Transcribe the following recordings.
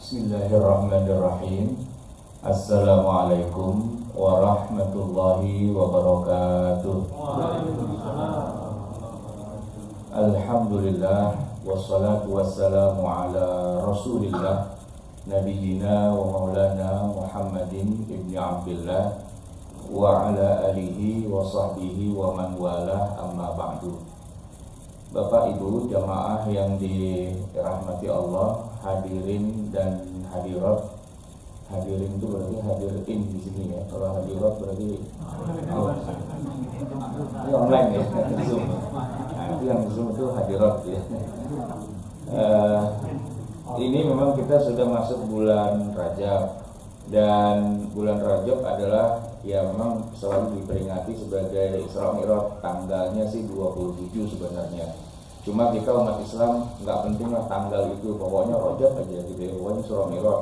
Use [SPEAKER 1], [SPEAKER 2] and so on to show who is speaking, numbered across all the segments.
[SPEAKER 1] Bismillahirrahmanirrahim. Assalamualaikum warahmatullahi wabarakatuh. Alhamdulillah wassalatu wassalamu ala Rasulillah Nabiyyina wa maulana Muhammadin ibni Abdillah wa ala alihi wa sahbihi wa man walah, amma ba'du. Bapak Ibu jamaah yang dirahmati Allah, hadirin dan hadirat. Hadirin itu berarti hadirin di sini ya. Kalau hadirat berarti ini online ya, Zoom. Nah, itu yang Zoom itu hadirat ya. Ini memang kita sudah masuk bulan Rajab, dan bulan Rajab adalah ya memang selalu diperingati sebagai Isra Mi'raj. Tanggalnya sih 27 sebenarnya. Cuma kita umat Islam nggak penting lah tanggal itu, pokoknya Rajab aja gitu ya, pokoknya Isra Mi'raj.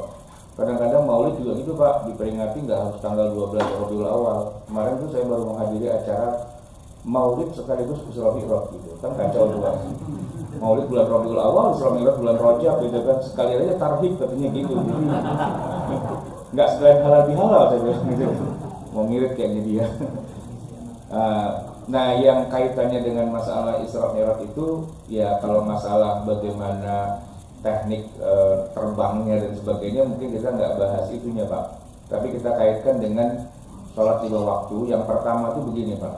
[SPEAKER 1] Kadang-kadang Maulid juga gitu Pak, diperingati nggak harus tanggal 12 Rabiul Awal. Kemarin tuh saya baru menghadiri acara Maulid sekaligus Isra Mi'raj gitu, kan kacau juga. Maulid bulan Rabiul Awal, Isra Mi'raj bulan Rajab gitu kan, sekali aja tarhib katanya gitu. Nggak sekalian halal bihalal saya bilang gitu, mau ngirit kayaknya dia. Nah yang kaitannya dengan masalah Isra Mi'raj itu ya, kalau masalah bagaimana teknik terbangnya dan sebagainya mungkin kita nggak bahas itunya Pak, tapi kita kaitkan dengan sholat 5 waktu. Yang pertama itu begini Pak,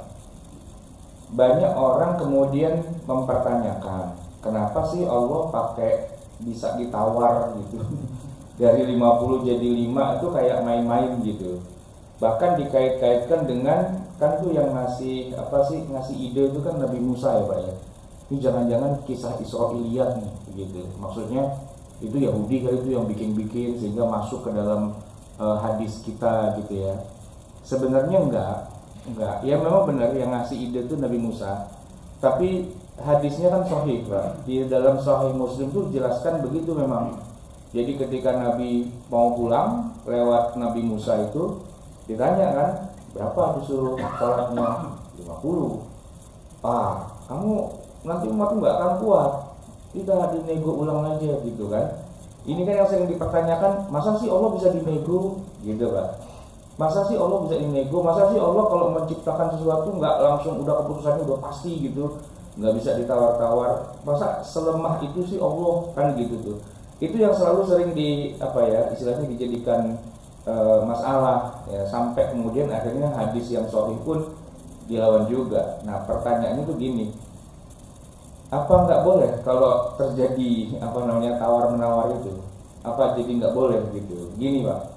[SPEAKER 1] banyak orang kemudian mempertanyakan kenapa sih Allah pakai bisa ditawar gitu dari 50 jadi 5 itu kayak main-main gitu. Bahkan dikait-kaitkan dengan, kan tuh yang ngasih ide itu kan Nabi Musa ya Pak ya. Ini jangan-jangan kisah Israiliyat nih gitu. Maksudnya itu Yahudi kali itu yang bikin-bikin sehingga masuk ke dalam hadis kita gitu ya. Sebenarnya enggak. Ya memang benar yang ngasih ide itu Nabi Musa. Tapi hadisnya kan sahih Pak. Di dalam Sahih Muslim tuh jelaskan begitu memang. Jadi ketika Nabi mau pulang lewat Nabi Musa itu ditanya kan, berapa disuruh sholatnya? 50. Pak, kamu nanti umat nggak akan kuat, kita dinego ulang aja gitu kan. Ini kan yang sering dipertanyakan, masa sih Allah bisa dinego gitu kan? Masa sih Allah bisa dinego? Masa sih Allah kalau menciptakan sesuatu nggak langsung udah keputusannya udah pasti gitu, nggak bisa ditawar-tawar? Masa selemah itu sih Allah kan gitu tuh. Itu yang selalu sering istilahnya dijadikan masalah ya, sampai kemudian akhirnya hadis yang sahih pun dilawan juga. Nah pertanyaannya tuh gini, apa nggak boleh kalau terjadi tawar menawar itu? Apa jadi nggak boleh gitu? Gini Pak,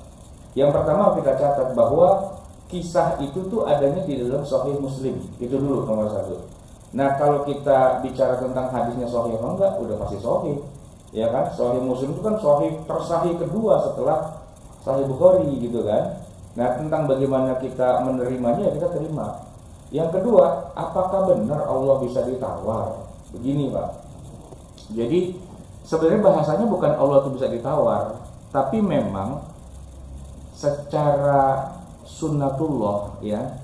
[SPEAKER 1] yang pertama kita catat bahwa kisah itu tuh adanya di dalam Sahih Muslim, itu dulu nomor 1. Nah kalau kita bicara tentang hadisnya sahih atau enggak, udah pasti sahih ya kan. Sahih Muslim itu kan sahih tersahih kedua setelah Sahih Bukhari gitu kan. Nah tentang bagaimana kita menerimanya ya kita terima. Yang kedua, apakah benar Allah bisa ditawar? Begini Pak, jadi sebenarnya bahasanya bukan Allah itu bisa ditawar, tapi memang secara sunnatullah ya,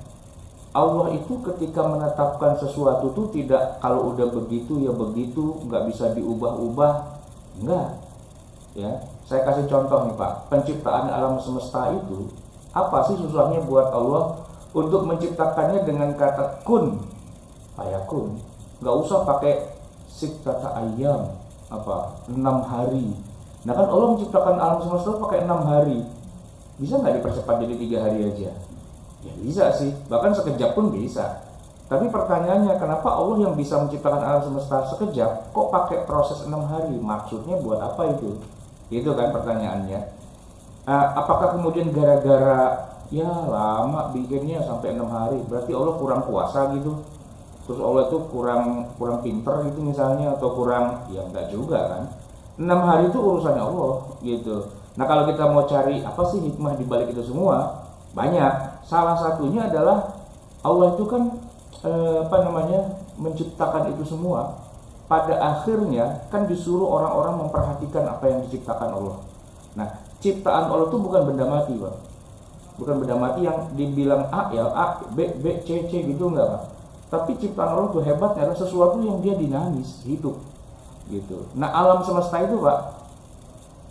[SPEAKER 1] Allah itu ketika menetapkan sesuatu itu tidak kalau udah begitu ya begitu, nggak bisa diubah-ubah, enggak ya. Saya kasih contoh nih Pak, penciptaan alam semesta itu apa sih susahnya buat Allah untuk menciptakannya dengan kata kun fayakun? Nggak usah pakai sittata ayyam 6 hari. Nah kan Allah menciptakan alam semesta pakai 6 hari. Bisa nggak dipercepat jadi 3 hari aja? Ya bisa sih, bahkan sekejap pun bisa. Tapi pertanyaannya, kenapa Allah yang bisa menciptakan alam semesta sekejap kok pakai proses 6 hari? Maksudnya buat apa itu? Itu kan pertanyaannya. Apakah kemudian gara-gara ya lama bikinnya sampai 6 hari berarti Allah kurang puasa gitu? Terus Allah itu kurang pinter gitu misalnya, atau kurang, ya enggak juga kan. 6 hari itu urusannya Allah gitu. Nah kalau kita mau cari apa sih hikmah di balik itu semua, banyak. Salah satunya adalah Allah itu kan menciptakan itu semua. Pada akhirnya kan disuruh orang-orang memperhatikan apa yang diciptakan Allah. Nah ciptaan Allah itu bukan benda mati Pak. Bukan benda mati yang dibilang A ya A, B C gitu, enggak Pak. Tapi ciptaan Allah itu hebatnya adalah sesuatu yang dia dinamis, hidup gitu. Nah alam semesta itu Pak,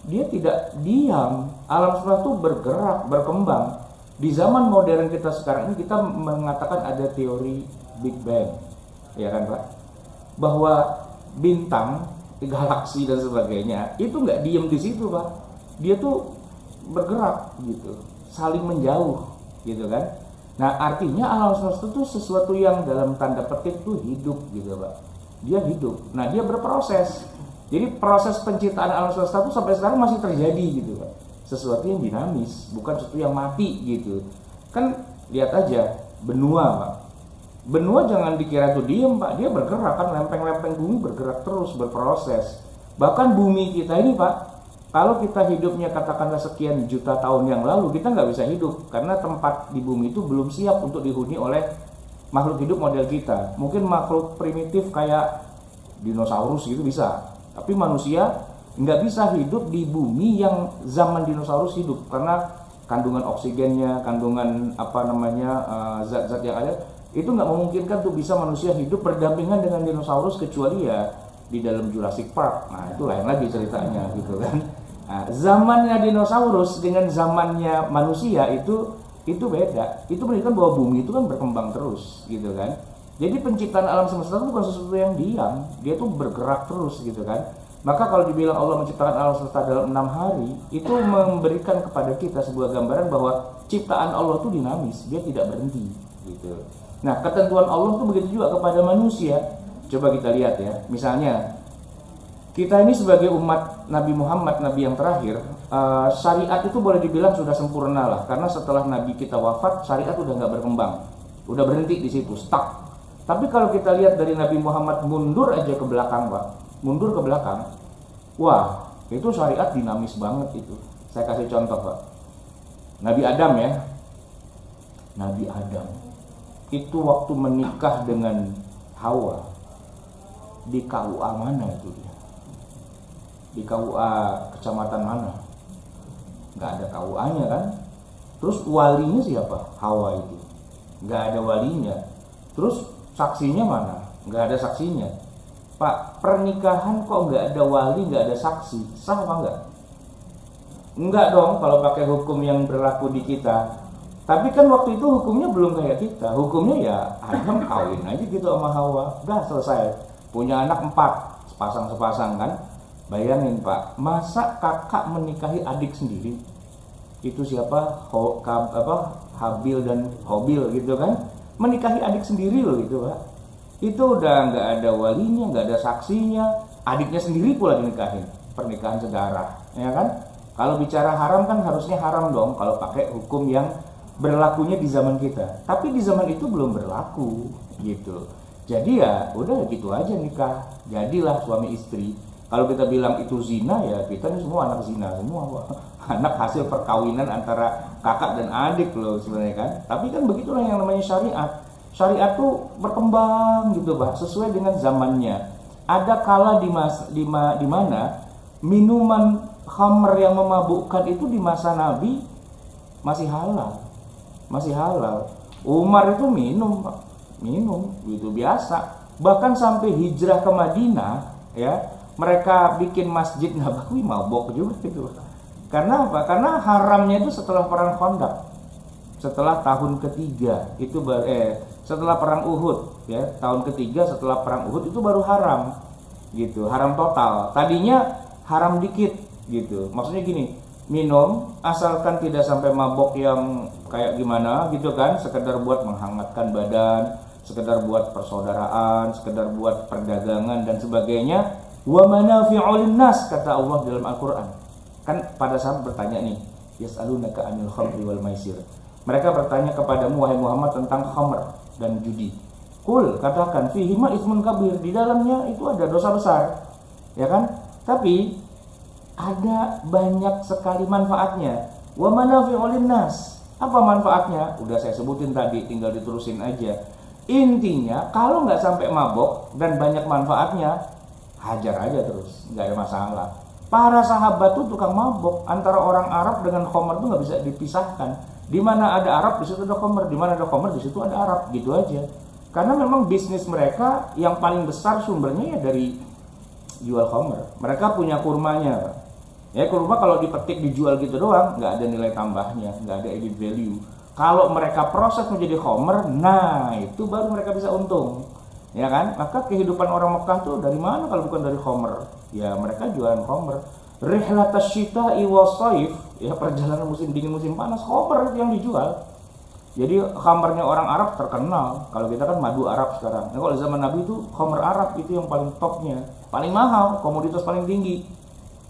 [SPEAKER 1] dia tidak diam. Alam semesta itu bergerak, berkembang. Di zaman modern kita sekarang ini kita mengatakan ada teori Big Bang, ya kan Pak? Bahwa bintang, galaksi dan sebagainya itu nggak diem di situ Pak. Dia tuh bergerak gitu, saling menjauh gitu kan. Nah artinya alam semesta itu sesuatu yang dalam tanda petik tuh hidup gitu Pak. Dia hidup, nah dia berproses. Jadi proses penciptaan alam semesta itu sampai sekarang masih terjadi gitu Pak. Sesuatu yang dinamis, bukan sesuatu yang mati gitu. Kan lihat aja benua Pak. Benua jangan dikira tuh diem Pak, dia bergerak kan, lempeng-lempeng bumi bergerak terus, berproses. Bahkan bumi kita ini Pak, kalau kita hidupnya katakanlah sekian juta tahun yang lalu, kita nggak bisa hidup karena tempat di bumi itu belum siap untuk dihuni oleh makhluk hidup model kita. Mungkin makhluk primitif kayak dinosaurus gitu bisa, tapi manusia nggak bisa hidup di bumi yang zaman dinosaurus hidup karena kandungan oksigennya, kandungan zat-zat yang ada itu nggak memungkinkan tuh bisa manusia hidup berdampingan dengan dinosaurus kecuali ya di dalam Jurassic Park. Nah itu lain lagi ceritanya gitu kan. Nah, zamannya dinosaurus dengan zamannya manusia itu beda. Itu menunjukkan bahwa bumi itu kan berkembang terus gitu kan. Jadi penciptaan alam semesta itu bukan sesuatu yang diam, dia tuh bergerak terus gitu kan. Maka kalau dibilang Allah menciptakan alam semesta dalam 6 hari, itu memberikan kepada kita sebuah gambaran bahwa ciptaan Allah itu dinamis, dia tidak berhenti gitu. Nah, ketentuan Allah itu begitu juga kepada manusia. Coba kita lihat ya. Misalnya, kita ini sebagai umat Nabi Muhammad, Nabi yang terakhir, syariat itu boleh dibilang sudah sempurna lah. Karena setelah Nabi kita wafat, syariat udah nggak berkembang. Udah berhenti di situ, stuck. Tapi kalau kita lihat dari Nabi Muhammad mundur aja ke belakang Pak. Mundur ke belakang. Wah, itu syariat dinamis banget itu. Saya kasih contoh Pak. Nabi Adam ya. Nabi Adam itu waktu menikah dengan Hawa di KUA mana itu dia? Di KUA kecamatan mana? Nggak ada KUA-nya kan? Terus walinya siapa? Hawa itu. Nggak ada walinya. Terus saksinya mana? Nggak ada saksinya. Pak, pernikahan kok nggak ada wali, nggak ada saksi, sah apa nggak? Enggak dong kalau pakai hukum yang berlaku di kita. Tapi kan waktu itu hukumnya belum kayak kita. Hukumnya ya Adam kawin aja gitu sama Hawa. Udah selesai. Punya anak 4, sepasang-sepasang kan. Bayangin Pak, masa kakak menikahi adik sendiri? Itu siapa? Habil dan Hobil gitu kan. Menikahi adik sendiri loh itu Pak. Itu udah nggak ada walinya, nggak ada saksinya. Adiknya sendiri pula dinikahin. Pernikahan sedarah, ya kan? Kalau bicara haram kan harusnya haram dong kalau pakai hukum yang berlakunya di zaman kita. Tapi di zaman itu belum berlaku gitu. Jadi ya udah gitu aja nikah. Jadilah suami istri. Kalau kita bilang itu zina ya kita ini semua anak zina semua. Anak hasil perkawinan antara kakak dan adik loh sebenarnya kan. Tapi kan begitulah yang namanya syariat. Syariat tuh berkembang gitu Pak sesuai dengan zamannya. Ada kala di mana minuman khamr yang memabukkan itu di masa Nabi masih halal. Masih halal. Umar itu minum Pak. Minum gitu biasa. Bahkan sampai hijrah ke Madinah ya, mereka bikin masjid Nabawi mabok juga gitu. Karena apa? Karena haramnya itu setelah perang Khandaq. Setelah tahun ketiga itu setelah perang Uhud ya, tahun ketiga setelah perang Uhud itu baru haram. Gitu, haram total. Tadinya haram dikit gitu. Maksudnya gini, minum asalkan tidak sampai mabok yang kayak gimana gitu kan, sekedar buat menghangatkan badan, sekedar buat persaudaraan, sekedar buat perdagangan dan sebagainya. Wa manafi'u linnas kata Allah dalam Al-Qur'an. Kan pada saat bertanya nih, yas'alunaka 'anil khamri wal maisir. Mereka bertanya kepadamu wahai Muhammad tentang khamr dan judi. Qul katakan fihi ma ismun kabir, di dalamnya itu ada dosa besar. Ya kan? Tapi ada banyak sekali manfaatnya. Wa manafi'u linnas. Apa manfaatnya? Udah saya sebutin tadi, tinggal diterusin aja. Intinya kalau nggak sampai mabok dan banyak manfaatnya, hajar aja terus, nggak ada masalah. Para sahabat tuh tukang mabok. Antara orang Arab dengan khamr tuh nggak bisa dipisahkan. Di mana ada Arab di situ ada khamr, di mana ada khamr di situ ada Arab, gitu aja. Karena memang bisnis mereka yang paling besar sumbernya ya dari jual khamr. Mereka punya kurmanya,
[SPEAKER 2] Ya kurma kalau dipetik dijual gitu doang, nggak ada nilai tambahnya, nggak ada added value. Kalau mereka proses menjadi khamr, nah itu baru mereka bisa untung. Ya kan? Maka kehidupan orang Mekah tuh dari mana kalau bukan dari khamr? Ya mereka jualan khamr. Rihlatas syita'i was-shaif, ya perjalanan musim dingin musim panas, khamr itu yang dijual. Jadi khamrnya orang Arab terkenal. Kalau kita kan madu Arab sekarang. Nah, kalau zaman Nabi itu khamr Arab itu yang paling topnya, paling mahal, komoditas paling tinggi.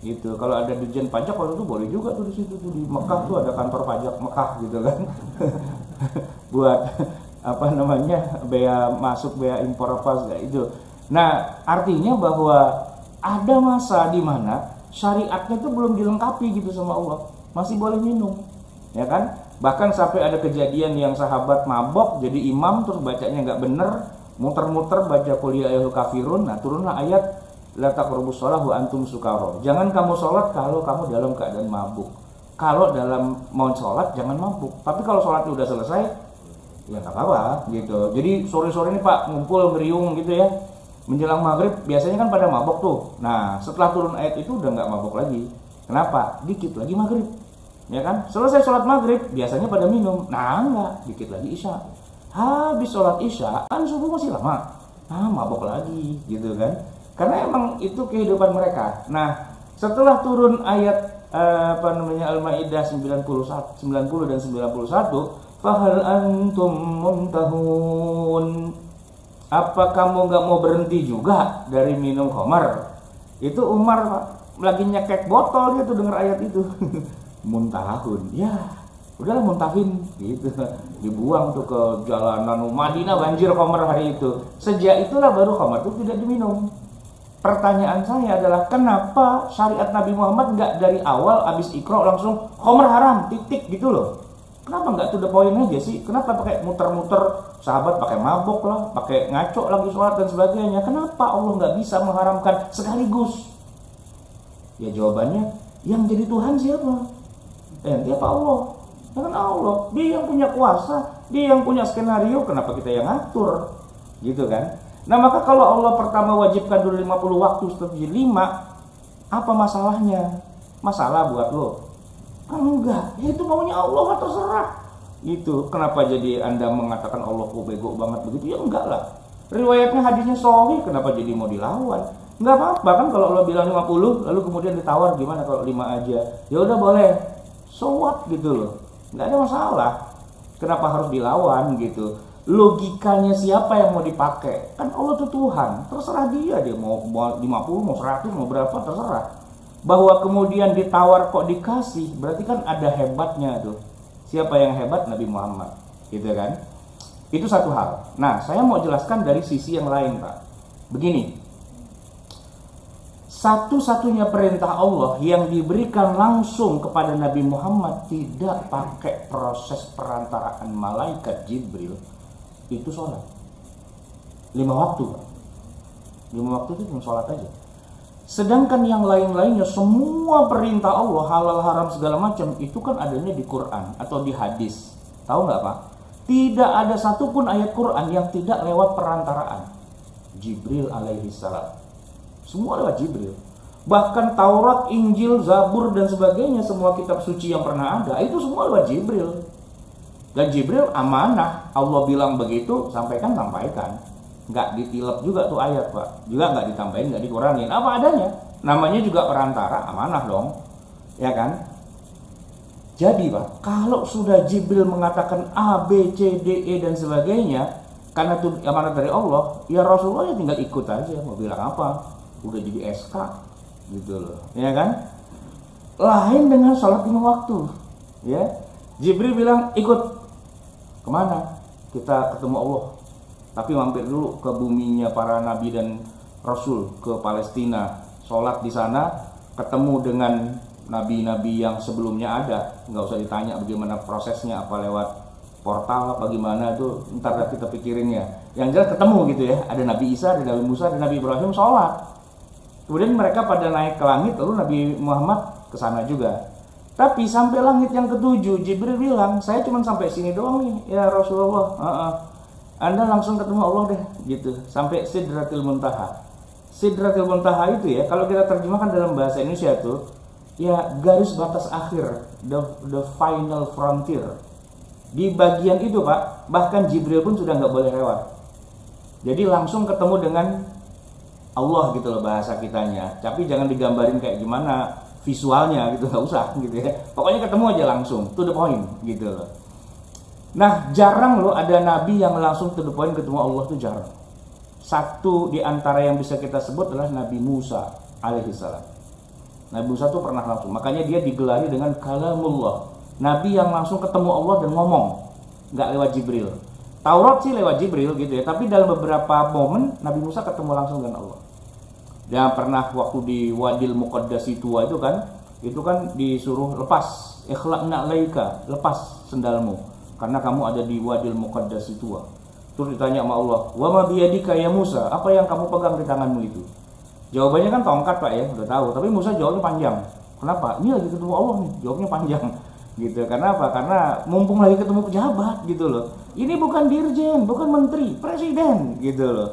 [SPEAKER 2] Gitu. Kalau ada dirjen pajak waktu itu boleh juga tuh di situ tuh di Mekah tuh ada kantor pajak Mekah gitu kan. Buat apa namanya? Bea masuk, bea impor apa kayak itu. Nah, artinya bahwa ada masa di mana syariatnya itu belum dilengkapi gitu sama Allah. Masih boleh minum. Ya kan? Bahkan sampai ada kejadian yang sahabat mabok jadi imam terus bacanya enggak bener, muter-muter baca qul ya ayyuhal kafirun. Nah, turunlah ayat la taqrabus shalah wa antum sukara. Jangan kamu sholat kalau kamu dalam keadaan mabuk. Kalau dalam mau sholat jangan mabuk. Tapi kalau sholatnya udah selesai, ya nggak apa-apa gitu. Jadi sore-sore ini Pak ngumpul ngeriung gitu ya. Menjelang maghrib biasanya kan pada mabuk tuh. Nah setelah turun ayat itu udah nggak mabuk lagi. Kenapa? Dikit lagi maghrib. Ya kan? Selesai sholat maghrib biasanya pada minum. Nah enggak, dikit lagi isya. Habis sholat isya kan subuh masih lama. Nah mabuk lagi gitu kan. Karena emang itu kehidupan mereka. Nah, setelah turun ayat Al-Maidah 90 dan 91, fahal antum muntahun. Apa kamu enggak mau berhenti juga dari minum khamar? Itu Umar lagi nyekek botol dia tuh dengar ayat itu. Muntahun. Ya, udahlah muntahin gitu. Dibuang tuh ke jalanan Madinah banjir khamar hari itu. Sejak itulah baru khamar itu tidak diminum. Pertanyaan saya adalah kenapa syariat Nabi Muhammad nggak dari awal abis Iqra langsung khamr haram titik gitu loh? Kenapa nggak to the point aja sih? Kenapa pakai muter-muter, sahabat pakai mabok lah, pakai ngaco lagi sholat dan sebagainya? Kenapa Allah nggak bisa mengharamkan sekaligus? Ya jawabannya yang jadi Tuhan siapa? Dia Pak Allah. Ya kan Allah, dia yang punya kuasa, dia yang punya skenario. Kenapa kita yang ngatur? Gitu kan? Nah maka kalau Allah pertama wajibkan dulu 50 waktu setelah 5, apa masalahnya? Masalah buat lo? Kan enggak, ya itu maunya Allah kan terserah. Gitu, kenapa jadi Anda mengatakan Allah kok bego banget begitu? Ya enggak lah. Riwayatnya hadisnya sahih, kenapa jadi mau dilawan? Enggak apa-apa kan kalau Allah bilang 50, lalu kemudian ditawar gimana kalau 5 aja? Ya udah boleh, so what gitu loh. Enggak ada masalah. Kenapa harus dilawan gitu? Logikanya siapa yang mau dipakai? Kan Allah itu Tuhan, terserah dia mau 50, mau 100, mau berapa terserah. Bahwa kemudian ditawar kok dikasih, berarti kan ada hebatnya tuh. Siapa yang hebat? Nabi Muhammad, gitu kan? Itu satu hal. Nah, saya mau jelaskan dari sisi yang lain, Pak. Begini, satu-satunya perintah Allah yang diberikan langsung kepada Nabi Muhammad tidak pakai proses perantaraan malaikat Jibril. Itu sholat 5 waktu. 5 waktu itu cuma sholat aja. Sedangkan yang lain-lainnya semua perintah Allah halal haram segala macam itu kan adanya di Quran atau di hadis. Tahu nggak Pak? Tidak ada satupun ayat Quran yang tidak lewat perantaraan Jibril alaihi salam. Semua lewat Jibril. Bahkan Taurat, Injil, Zabur dan sebagainya, semua kitab suci yang pernah ada itu semua lewat Jibril. Dan Jibril amanah, Allah bilang begitu, sampaikan. Nggak ditilep juga tuh ayat Pak, juga nggak ditambahin, nggak dikurangin, apa adanya. Namanya juga perantara, amanah dong, ya kan? Jadi Pak, kalau sudah Jibril mengatakan A, B, C, D, E dan sebagainya, karena itu amanah dari Allah, ya Rasulullah ya tinggal ikut aja, mau bilang apa, udah jadi SK, gitu loh, ya kan? Lain dengan sholat 5 waktu, ya. Jibril bilang ikut. Kemana? Kita ketemu Allah. Tapi mampir dulu ke buminya para nabi dan rasul, ke Palestina. Sholat di sana, ketemu dengan nabi-nabi yang sebelumnya ada. Nggak usah ditanya bagaimana prosesnya, apa lewat portal, apa gimana itu, ntar kita pikirin ya. Yang jelas ketemu gitu ya. Ada Nabi Isa, ada Nabi Musa, ada Nabi Ibrahim sholat. Kemudian mereka pada naik ke langit, lalu Nabi Muhammad ke sana juga. Tapi sampai langit yang ke-7, Jibril bilang, saya cuma sampai sini doang nih, ya Rasulullah. Anda langsung ketemu Allah deh, gitu. Sampai Sidratil Muntaha. Sidratil Muntaha itu ya, kalau kita terjemahkan dalam bahasa Indonesia tuh, ya garis batas akhir, the final frontier. Di bagian itu Pak, bahkan Jibril pun sudah nggak boleh lewat. Jadi langsung ketemu dengan Allah gitu loh bahasa kitanya. Tapi jangan digambarin kayak gimana visualnya gitu, nggak usah gitu ya. Pokoknya ketemu aja langsung, to the point gitu loh. Nah jarang loh ada nabi yang langsung to the point ketemu Allah, tuh jarang. Satu di antara yang bisa kita sebut adalah Nabi Musa alaihissalam. Nabi Musa tuh pernah langsung, makanya dia digelari dengan kalamullah, nabi yang langsung ketemu Allah dan ngomong, nggak lewat Jibril. Taurat sih lewat Jibril gitu ya, tapi dalam beberapa momen Nabi Musa ketemu langsung dengan Allah. Dan pernah waktu di Wadil Muqaddasi tua itu kan disuruh lepas, ikhlaqna alaika, lepas sendalmu karena kamu ada di Wadil Muqaddasi tua. Terus ditanya sama Allah, wa ma biyadika ya Musa, apa yang kamu pegang di tanganmu itu? Jawabannya kan tongkat Pak ya, udah tahu. Tapi Musa jawabnya panjang. Kenapa? Ini lagi ketemu Allah nih, jawabnya panjang. Gitu. Karena apa? Karena mumpung lagi ketemu pejabat gitu loh. Ini bukan dirjen, bukan menteri, presiden gitu loh.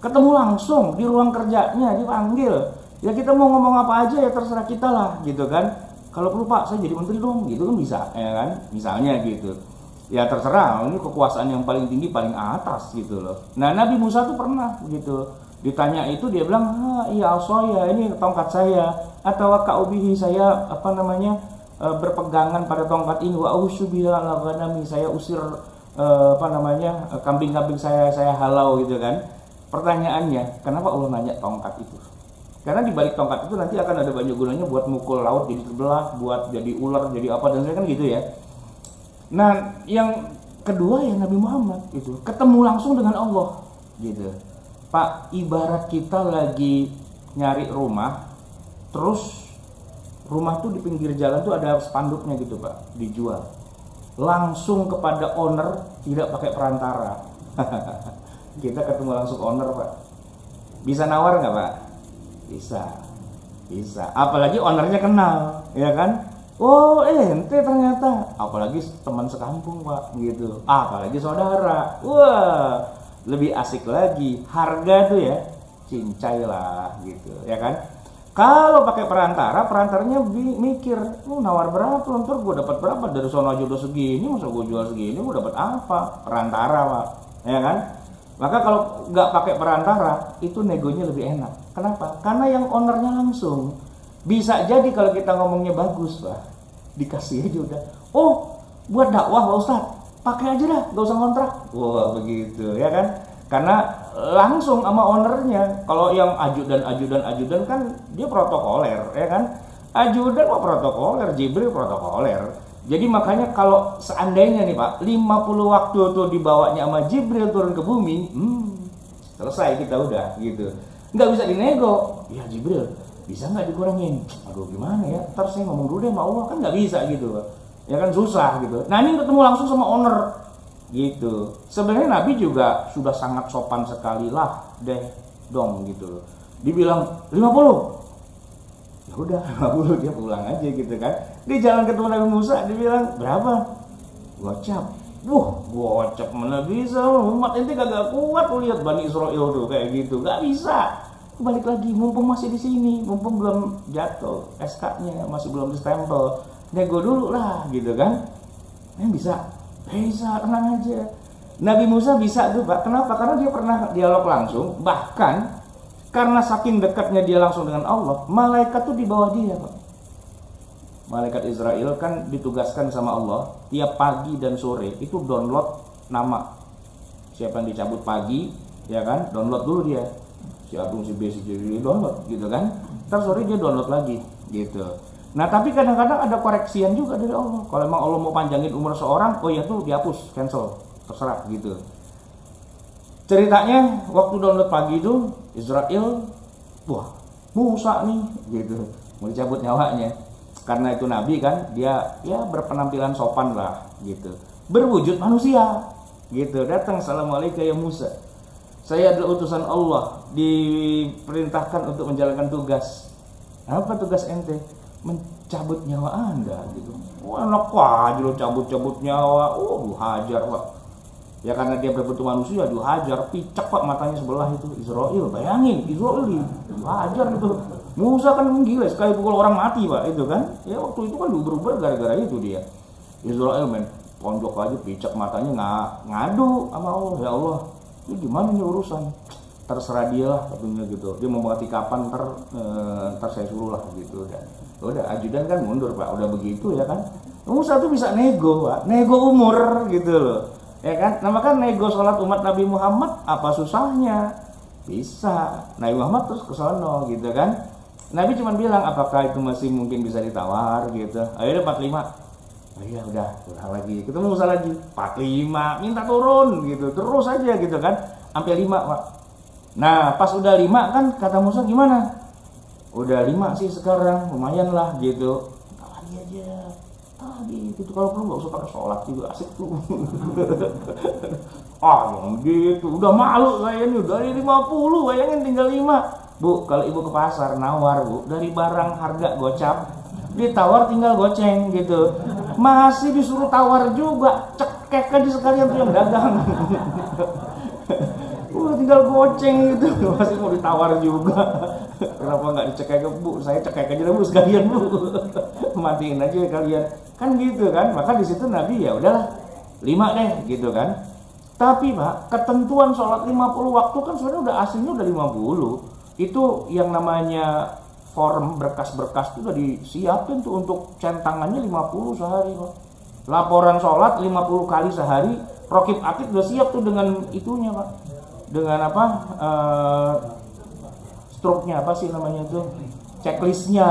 [SPEAKER 2] Ketemu langsung di ruang kerjanya, dipanggil. Ya kita mau ngomong apa aja ya terserah kita lah gitu kan. Kalau perlu Pak, saya jadi menteri dong, gitu kan bisa, ya kan? Misalnya gitu. Ya terserah, ini kekuasaan yang paling tinggi, paling atas gitu loh. Nah Nabi Musa tuh pernah gitu, ditanya itu dia bilang, iya asoya, ini tongkat saya, atau kaubihi saya berpegangan pada tongkat ini, wa ausyubiha al-ghanami, saya usir kambing-kambing saya halau gitu kan. Pertanyaannya, kenapa Allah nanya tongkat itu? Karena di balik tongkat itu nanti akan ada banyak gunanya buat mukul laut jadi terbelah, buat jadi ular, jadi apa dan sebagainya kan gitu ya. Nah, yang kedua ya Nabi Muhammad itu ketemu langsung dengan Allah gitu. Pak, ibarat kita lagi nyari rumah, terus rumah tuh di pinggir jalan tuh ada spanduknya gitu Pak, dijual. Langsung kepada owner, tidak pakai perantara. Kita ketemu langsung owner Pak. Bisa nawar nggak Pak? Bisa. Apalagi ownernya kenal, ya kan? Oh ente ternyata, apalagi teman sekampung Pak gitu, apalagi saudara, wah lebih asik lagi. Harga tuh ya cincai lah gitu ya kan. Kalau pakai perantaranya mikir, nawar berapa, ntar gue dapat berapa, dari sono aja udah segini, masa gue jual segini, gue dapat apa? Perantara Pak, ya kan. Maka kalau nggak pakai perantara itu negonya lebih enak. Kenapa? Karena yang ownernya langsung. Bisa jadi kalau kita ngomongnya bagus Pak, dikasih aja udah. Oh, buat dakwah Pak Ustadz, pakai aja dah, gak usah kontrak. Wah begitu ya kan? Karena langsung sama ownernya. Kalau yang ajudan kan dia protokoler ya kan? Ajudan mah protokoler, Jibril protokoler. Jadi makanya kalau seandainya nih Pak, 50 waktu tuh dibawanya sama Jibril turun ke bumi, selesai kita udah gitu. Nggak bisa dinego. Ya Jibril, bisa nggak dikurangin? Aduh gimana ya, ntar saya ngomong dulu deh sama Allah, kan nggak bisa gitu ya kan, susah gitu. Nah ini ketemu langsung sama owner gitu. Sebenarnya Nabi juga sudah sangat sopan sekali lah deh dong gitu. Dibilang 50, ya udah 50 dia pulang aja gitu kan. Di jalan ketemu Nabi Musa dibilang berapa? Gocap. Gocap mana bisa, umat ente kagak kuat. Lihat Bani Israel tuh kayak gitu, nggak bisa. Balik lagi, mumpung masih di sini, mumpung belum jatuh SK-nya, masih belum distempel, nego dulu lah gitu kan. Bisa, tenang aja. Nabi Musa bisa tuh Pak. Kenapa? Karena dia pernah dialog langsung. Bahkan karena saking dekatnya dia langsung dengan Allah, malaikat tuh di bawah dia Pak. Malaikat Israel kan ditugaskan sama Allah tiap pagi dan sore itu download nama. Siapa yang dicabut pagi, ya kan? Download dulu dia. Si Agung, si B, si J, download gitu kan. Ntar sore dia download lagi gitu. Nah tapi kadang-kadang ada koreksian juga dari Allah. Kalau emang Allah mau panjangin umur seorang, oh ya tuh dihapus, cancel, terserah gitu. Ceritanya waktu download pagi itu Israel, Musa nih gitu, mau dicabut nyawanya. Karena itu Nabi kan, dia ya berpenampilan sopan lah gitu, berwujud manusia gitu. Datang, assalamualaikum ya Musa, saya adalah utusan Allah, diperintahkan untuk menjalankan tugas. Apa tugas ente? Mencabut nyawa Anda gitu. Enak aja lo cabut nyawa. Dihajar Pak. Ya karena dia berbentuk manusia, dihajar, picak Pak matanya sebelah itu. Israel, bayangin Israel dihajar gitu. Musa kan gila sekali pukul orang mati Pak itu kan. Ya waktu itu kan diuber-uber gara-gara itu dia. Israel men pondok aja picak matanya ngadu sama Allah, ya Allah ini gimana nih urusan, terserah dia lah katanya gitu, dia mau mati kapan ntar saya suruh lah gitu. Dan udah ajudan kan mundur Pak, udah begitu ya kan. Musa tuh bisa nego Pak, nego umur gitu loh ya kan. Nah kan nego sholat umat Nabi Muhammad apa susahnya, bisa. Nabi Muhammad terus ke sono gitu kan. Nabi cuma bilang apakah itu masih mungkin bisa ditawar gitu. Akhirnya 45. Oh iya udah lagi. Ketemu Musa lagi 45, minta turun gitu. Terus aja gitu kan. Sampai 5, Pak. Nah, pas udah 5 kan kata Musa gimana? Udah 5 sih sekarang, lumayan lah gitu. Lagi aja. Tadi gitu kalau perlu enggak usah pakai sholat juga asik tuh. Gitu. Udah malu saya nih dari 50, bayangin tinggal 5. Bu, kalau ibu ke pasar nawar bu, dari barang harga gocap, ditawar tinggal goceng gitu. Masih disuruh tawar juga, cekek aja sekalian tuh yang dagang. Udah tinggal goceng gitu, masih mau ditawar juga. Kenapa nggak dicekek bu? Saya cekek aja bu sekalian bu. Matiin aja kalian. Kan gitu kan, maka di situ Nabi ya udahlah 5 deh gitu kan. Tapi Pak, ketentuan sholat 50 waktu kan sebenarnya udah aslinya udah 50. Itu yang namanya form berkas-berkas itu udah disiapin tuh untuk centangannya 50 sehari Pak. Laporan sholat 50 kali sehari, rokib atid udah siap tuh dengan itunya Pak. Dengan apa? Struknya apa sih namanya itu? Checklistnya.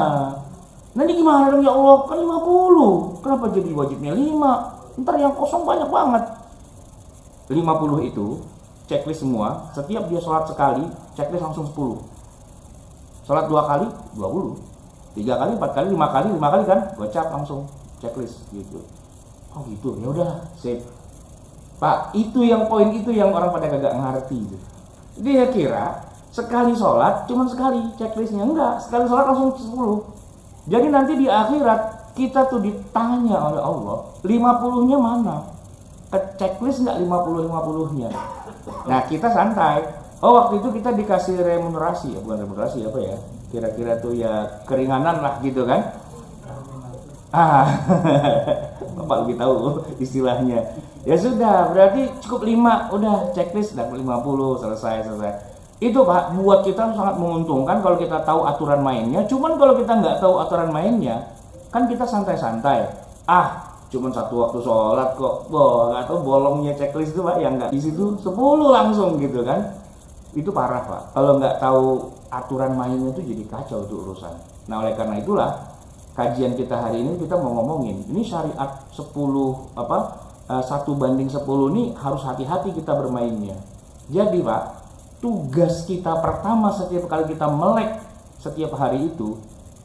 [SPEAKER 2] Nah ini gimana dong ya Allah? Kan 50. Kenapa jadi wajibnya 5? Ntar yang kosong banyak banget. 50 itu checklist semua, setiap dia sholat sekali, checklist langsung 10. Sholat 2 kali, 20. 3 kali, 4 kali, 5 kali, 5 kali kan, gocap langsung checklist gitu. Oh gitu, ya udah, sip. Pak, itu yang poin itu yang orang pada kagak ngerti gitu. Dia kira sekali sholat cuma sekali checklistnya, enggak, sekali sholat langsung 10. Jadi nanti di akhirat kita tuh ditanya oleh Allah, 50-nya mana? Checklist enggak 50-50-nya. Nah, kita santai. Oh, waktu itu kita dikasih remunerasi, ya bukan remunerasi apa ya? Kira-kira tuh ya keringanan lah gitu kan. Bapak lebih tahu istilahnya. Ya sudah, berarti cukup 5, udah checklist dapat 50, selesai. Itu Pak, buat kita sangat menguntungkan kalau kita tahu aturan mainnya. Cuman kalau kita nggak tahu aturan mainnya, kan kita santai-santai. Cuman 1 waktu sholat kok, nggak tahu bolongnya checklist itu Pak, yang nggak di situ 10 langsung gitu kan. Itu parah Pak, kalau nggak tahu aturan mainnya itu jadi kacau tuh urusan. Nah oleh karena itulah kajian kita hari ini kita mau ngomongin ini syariat 1 banding 10 ini harus hati-hati kita bermainnya. Jadi Pak, tugas kita pertama setiap kali kita melek setiap hari itu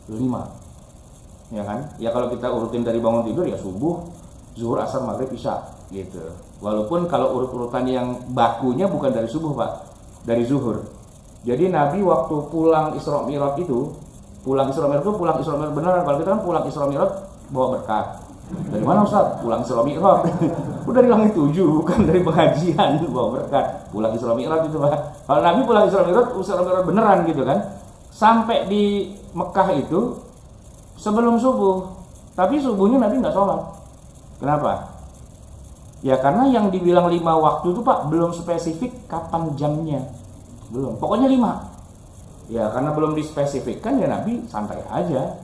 [SPEAKER 2] 5, ya kan? Ya kalau kita urutin dari bangun tidur ya subuh, zuhur, asar, maghrib, isya gitu. Walaupun kalau urut-urutan yang bakunya bukan dari subuh Pak, dari zuhur. Jadi Nabi waktu pulang Isra Mi'raj itu, pulang Isra Mi'raj beneran. Kalau kita kan pulang Isra Mi'raj bawa berkat. Dari mana Ustaz? Pulang Isra Mi'raj. Udah dari langit 7, bukan dari pengajian bawa berkat. Pulang Isra Mi'raj itu Pak. Kalau Nabi pulang Isra Mi'raj beneran gitu kan. Sampai di Mekah itu sebelum subuh. Tapi subuhnya Nabi nggak sholat. Kenapa? Ya karena yang dibilang 5 waktu itu Pak belum spesifik kapan jamnya. Belum. Pokoknya 5. Ya karena belum dispesifikkan ya Nabi santai aja.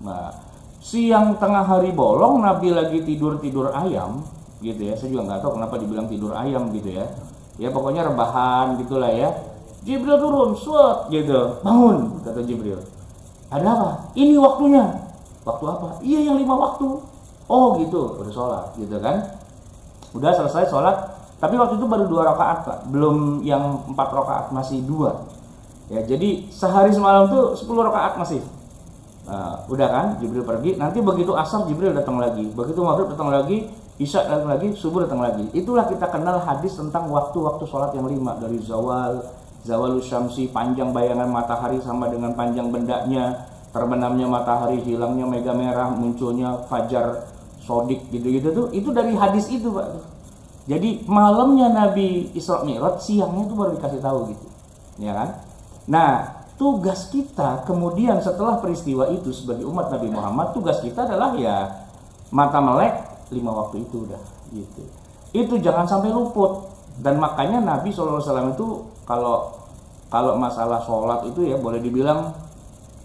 [SPEAKER 2] Nah, siang tengah hari bolong Nabi lagi tidur ayam gitu ya. Saya juga nggak tahu kenapa dibilang tidur ayam gitu ya. Ya pokoknya rebahan gitulah ya. Jibril turun, suat gitu. Bangun kata Jibril. Ada apa? Ini waktunya. Waktu apa? Iya yang 5 waktu. Oh gitu, udah sholat gitu kan. Udah selesai sholat, tapi waktu itu baru 2 rakaat Pak, belum yang 4 rakaat, masih 2. Ya, jadi sehari semalam tuh 10 rakaat masih. Udah kan, Jibril pergi, nanti begitu asar Jibril datang lagi, begitu maghrib datang lagi, isya datang lagi, subuh datang lagi. Itulah kita kenal hadis tentang waktu-waktu sholat yang 5, dari zawalus syamsi, panjang bayangan matahari sama dengan panjang bendanya, terbenamnya matahari, hilangnya mega merah, munculnya fajar sodik gitu-gitu tuh, itu dari hadis itu Pak. Jadi malamnya Nabi Isra Mi'raj, siangnya itu baru dikasih tahu gitu, ya kan? Nah tugas kita kemudian setelah peristiwa itu sebagai umat Nabi Muhammad, tugas kita adalah ya mata melek 5 waktu itu udah gitu. Itu jangan sampai luput. Dan makanya Nabi SAW itu kalau masalah sholat itu ya boleh dibilang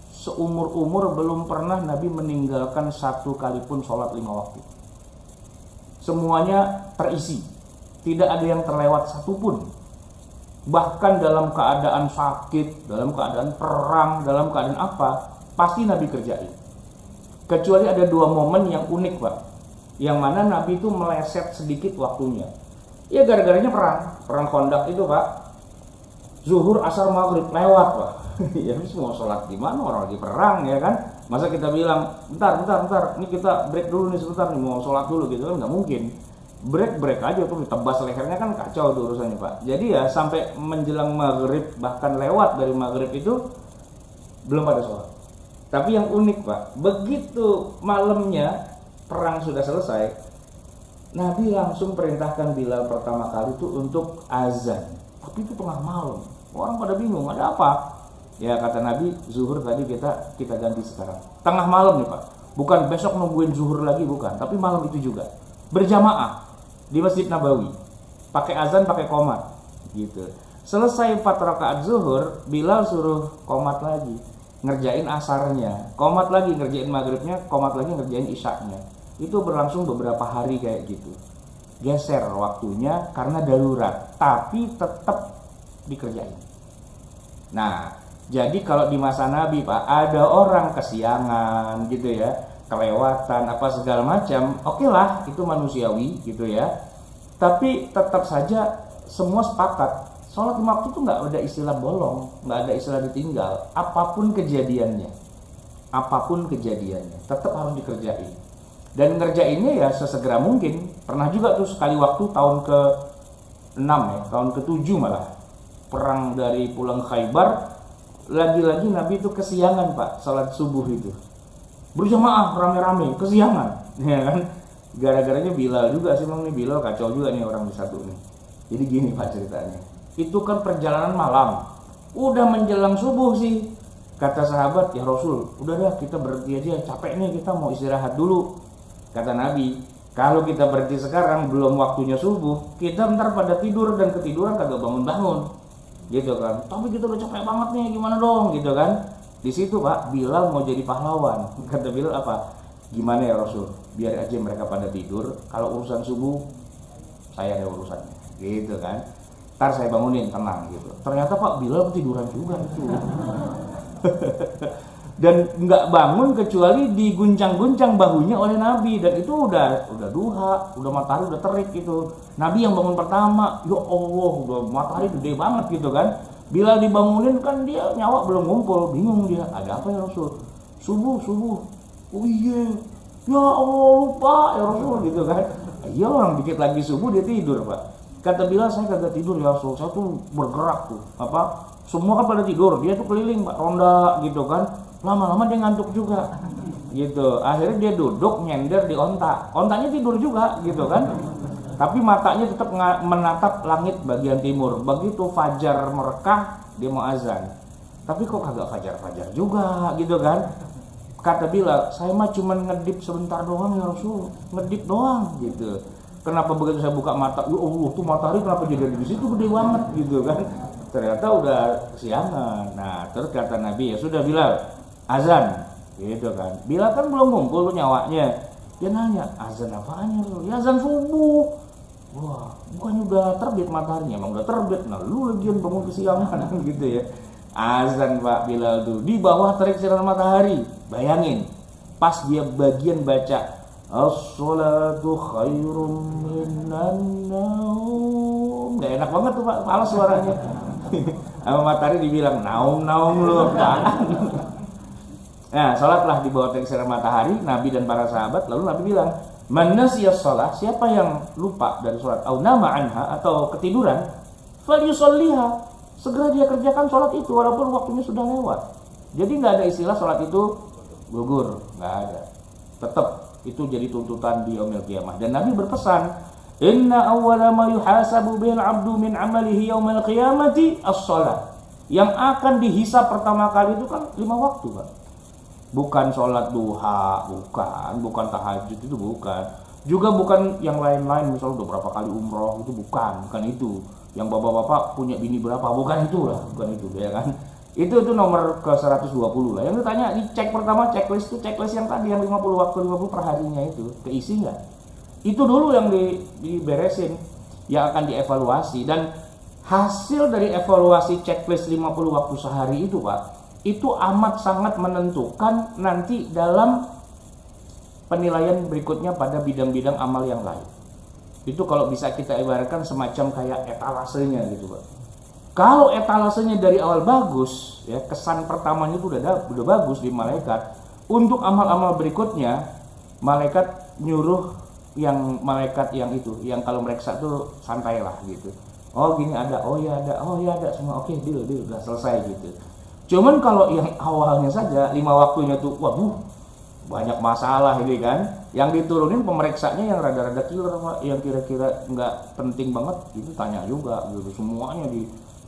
[SPEAKER 2] seumur-umur belum pernah Nabi meninggalkan satu kali pun sholat 5 waktu. Semuanya terisi, tidak ada yang terlewat satupun. Bahkan dalam keadaan sakit, dalam keadaan perang, dalam keadaan apa, pasti Nabi kerjain. Kecuali ada 2 momen yang unik, Pak, yang mana Nabi itu meleset sedikit waktunya. Ya gara-garanya perang Khandaq itu, Pak. Zuhur, asar, maghrib lewat, Pak. Ya mau sholat di mana, orang lagi perang ya kan? Masa kita bilang bentar, ini kita break dulu nih sebentar nih, mau sholat dulu gitu kan, nggak mungkin. Break aja tuh, ditebas lehernya kan kacau tuh urusannya, Pak. Jadi ya sampai menjelang maghrib, bahkan lewat dari maghrib itu belum ada sholat. Tapi yang unik, Pak, begitu malamnya perang sudah selesai, Nabi langsung perintahkan Bilal pertama kali itu untuk azan. Tapi itu tengah malam, orang pada bingung, ada apa? Ya kata Nabi, zuhur tadi kita ganti sekarang. Tengah malam nih, Pak. Bukan besok nungguin zuhur lagi, bukan. Tapi malam itu juga berjamaah di Masjid Nabawi, pakai azan, pakai qomat gitu. Selesai 4 rakaat zuhur, Bilal suruh qomat lagi, ngerjain asarnya, qomat lagi ngerjain maghribnya, qomat lagi ngerjain isyaknya. Itu berlangsung beberapa hari kayak gitu. Geser waktunya karena darurat, tapi tetap dikerjain. Nah, jadi kalau di masa Nabi, Pak, ada orang kesiangan gitu ya, kelewatan apa segala macam, oke lah, itu manusiawi gitu ya. Tapi tetap saja semua sepakat, sholat 5 waktu itu nggak ada istilah bolong, nggak ada istilah ditinggal. Apapun kejadiannya, tetap harus dikerjain. Dan ngerjainnya ya sesegera mungkin. Pernah juga tuh sekali waktu tahun ke-6 ya, tahun ke-7 malah, perang dari pulang Khaybar, lagi-lagi Nabi itu kesiangan, Pak, sholat subuh itu. Berjamaah rame-rame, kesiangan, ya kan? Gara-garanya Bilal juga sih, memang nih Bilal kacau juga nih orang di satu nih. Jadi gini, Pak, ceritanya. Itu kan perjalanan malam, udah menjelang subuh sih. Kata sahabat, ya Rasul, udah dah kita berhenti aja, capek nih, kita mau istirahat dulu. Kata Nabi, kalau kita berhenti sekarang belum waktunya subuh, kita ntar pada tidur dan ketiduran kagak bangun-bangun, gitu kan. Tapi kita udah capek banget nih, gimana dong, gitu kan. Di situ, Pak, Bilal mau jadi pahlawan. Kata Bilal apa? Gimana ya Rasul? Biar aja mereka pada tidur. Kalau urusan subuh, saya ada urusannya, gitu kan. Ntar saya bangunin, tenang gitu. Ternyata Pak Bilal ketiduran juga itu. Dan nggak bangun kecuali diguncang-guncang bahunya oleh Nabi. Dan itu udah duha, udah matahari udah terik gitu. Nabi yang bangun pertama, ya Allah, udah matahari gede banget gitu kan. Bilal dibangunin kan dia nyawa belum ngumpul, bingung dia, ada apa ya Rasul? Subuh. Oh iya, ya Allah lupa ya Rasul gitu kan. Iya, orang dikit lagi subuh dia tidur, Pak. Kata Bilal, saya kagak tidur ya Rasul, saya tuh bergerak tuh, apa? Semua kan pada tidur, dia tuh keliling, Pak, ronda gitu kan. Lama-lama dia ngantuk juga, gitu. Akhirnya dia duduk nyender di onta, ontanya tidur juga, gitu kan. Tapi matanya tetap menatap langit bagian timur. Begitu fajar merekah, dia mau azan. Tapi kok kagak fajar-fajar juga, gitu kan. Kata Bilal, saya mah cuman ngedip sebentar doang ya Rasul, ngedip doang, gitu. Kenapa begitu saya buka mata, ya Allah, tuh matahari kenapa jadi di situ gede banget, gitu kan. Ternyata udah kesiangan. Nah, terus kata Nabi, ya sudah Bilal, azan, gitu kan. Bilal kan belum ngumpul tuh nyawanya. Dia nanya, azan apaan ya? Ya azan subuh. Wah, bukannya udah terbit mataharinya? Emang udah terbit. Nah, lu lagian bangun kesiangan gitu ya. Azan Pak Bilal tuh di bawah terik sinar matahari. Bayangin, pas dia bagian baca as-sholatu khairum minan naum. Gak enak banget tuh Pak, malas suaranya. Sama matahari dibilang, naum lu Pak. Nah, sholatlah di bawah terik sinar matahari, Nabi dan para sahabat. Lalu Nabi bilang, man nasiyas sholat, siapa yang lupa dari sholat, au nama anha, atau ketiduran, falyusolliha, segera dia kerjakan sholat itu walaupun waktunya sudah lewat. Jadi nggak ada istilah sholat itu gugur, nggak ada. Tetap itu jadi tuntutan di yaumil qiyamah. Dan Nabi berpesan, inna awwala ma yuhasabu bil abdu min amalihi yaumil qiyamati as-sholat. Yang akan dihisap pertama kali itu kan 5 waktu, Pak. Bukan sholat duha, bukan tahajud, itu bukan. Juga bukan yang lain-lain, misalnya udah berapa kali umroh, itu bukan itu. Yang bapak-bapak punya bini berapa, bukan itu lah, bukan itu, ya kan. Itu nomor ke 120 lah. Yang ditanya, dicek pertama checklist itu checklist yang tadi, yang 50 waktu 50 per harinya itu, keisi nggak? Itu dulu yang diberesin, yang akan dievaluasi. Dan hasil dari evaluasi checklist 50 waktu sehari itu, Pak, itu amat sangat menentukan nanti dalam penilaian berikutnya pada bidang-bidang amal yang lain. Itu kalau bisa kita ibaratkan semacam kayak etalasenya gitu, Pak. Kalau etalasenya dari awal bagus, ya kesan pertamanya itu udah bagus di malaikat. Untuk amal-amal berikutnya, malaikat nyuruh malaikat yang itu, yang kalau mereka tuh santai lah gitu. Oh gini ada, oh ya ada semua, oke deal udah selesai gitu. Cuman kalau yang awalnya saja 5 waktunya tuh, waduh banyak masalah ini kan. Yang diturunin pemeriksanya yang rada-rada killer, yang kira-kira nggak penting banget, itu tanya juga gitu, semuanya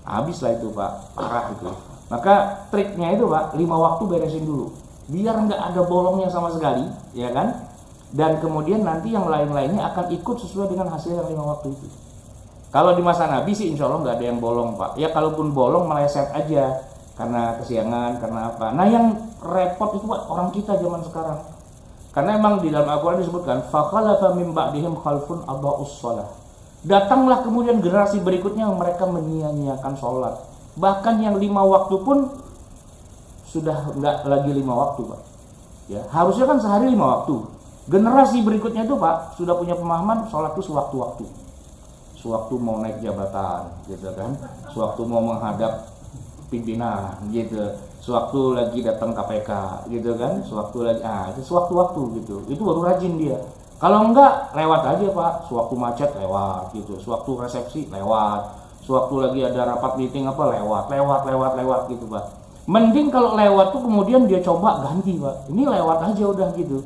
[SPEAKER 2] habis lah itu, Pak, parah itu. Maka triknya itu, Pak, 5 waktu beresin dulu, biar nggak ada bolongnya sama sekali, ya kan? Dan kemudian nanti yang lain-lainnya akan ikut sesuai dengan hasil yang 5 waktu itu. Kalau di masa Nabi sih insya Allah nggak ada yang bolong, Pak. Ya kalaupun bolong meleset aja karena kesiangan, karena apa. Nah yang repot itu, Pak, orang kita zaman sekarang. Karena emang di dalam Al-Quran disebutkan fakhalafa min ba'dihim khalfun adha'us shalah. Datanglah kemudian generasi berikutnya yang mereka menyia-nyiakan sholat. Bahkan yang 5 waktu pun sudah nggak lagi 5 waktu, Pak. Ya, harusnya kan sehari 5 waktu. Generasi berikutnya itu, Pak, sudah punya pemahaman sholat itu sewaktu-waktu. Sewaktu mau naik jabatan, gitu kan. Sewaktu mau menghadap pimpinan, gitu. Sewaktu lagi datang KPK, gitu kan. Sewaktu lagi, itu sewaktu-waktu gitu. Itu baru rajin dia. Kalau enggak, lewat aja, Pak. Sewaktu macet lewat gitu. Sewaktu resepsi lewat. Sewaktu lagi ada rapat meeting apa lewat gitu, Pak. Mending kalau lewat tuh kemudian dia coba ganti, Pak. Ini lewat aja udah gitu.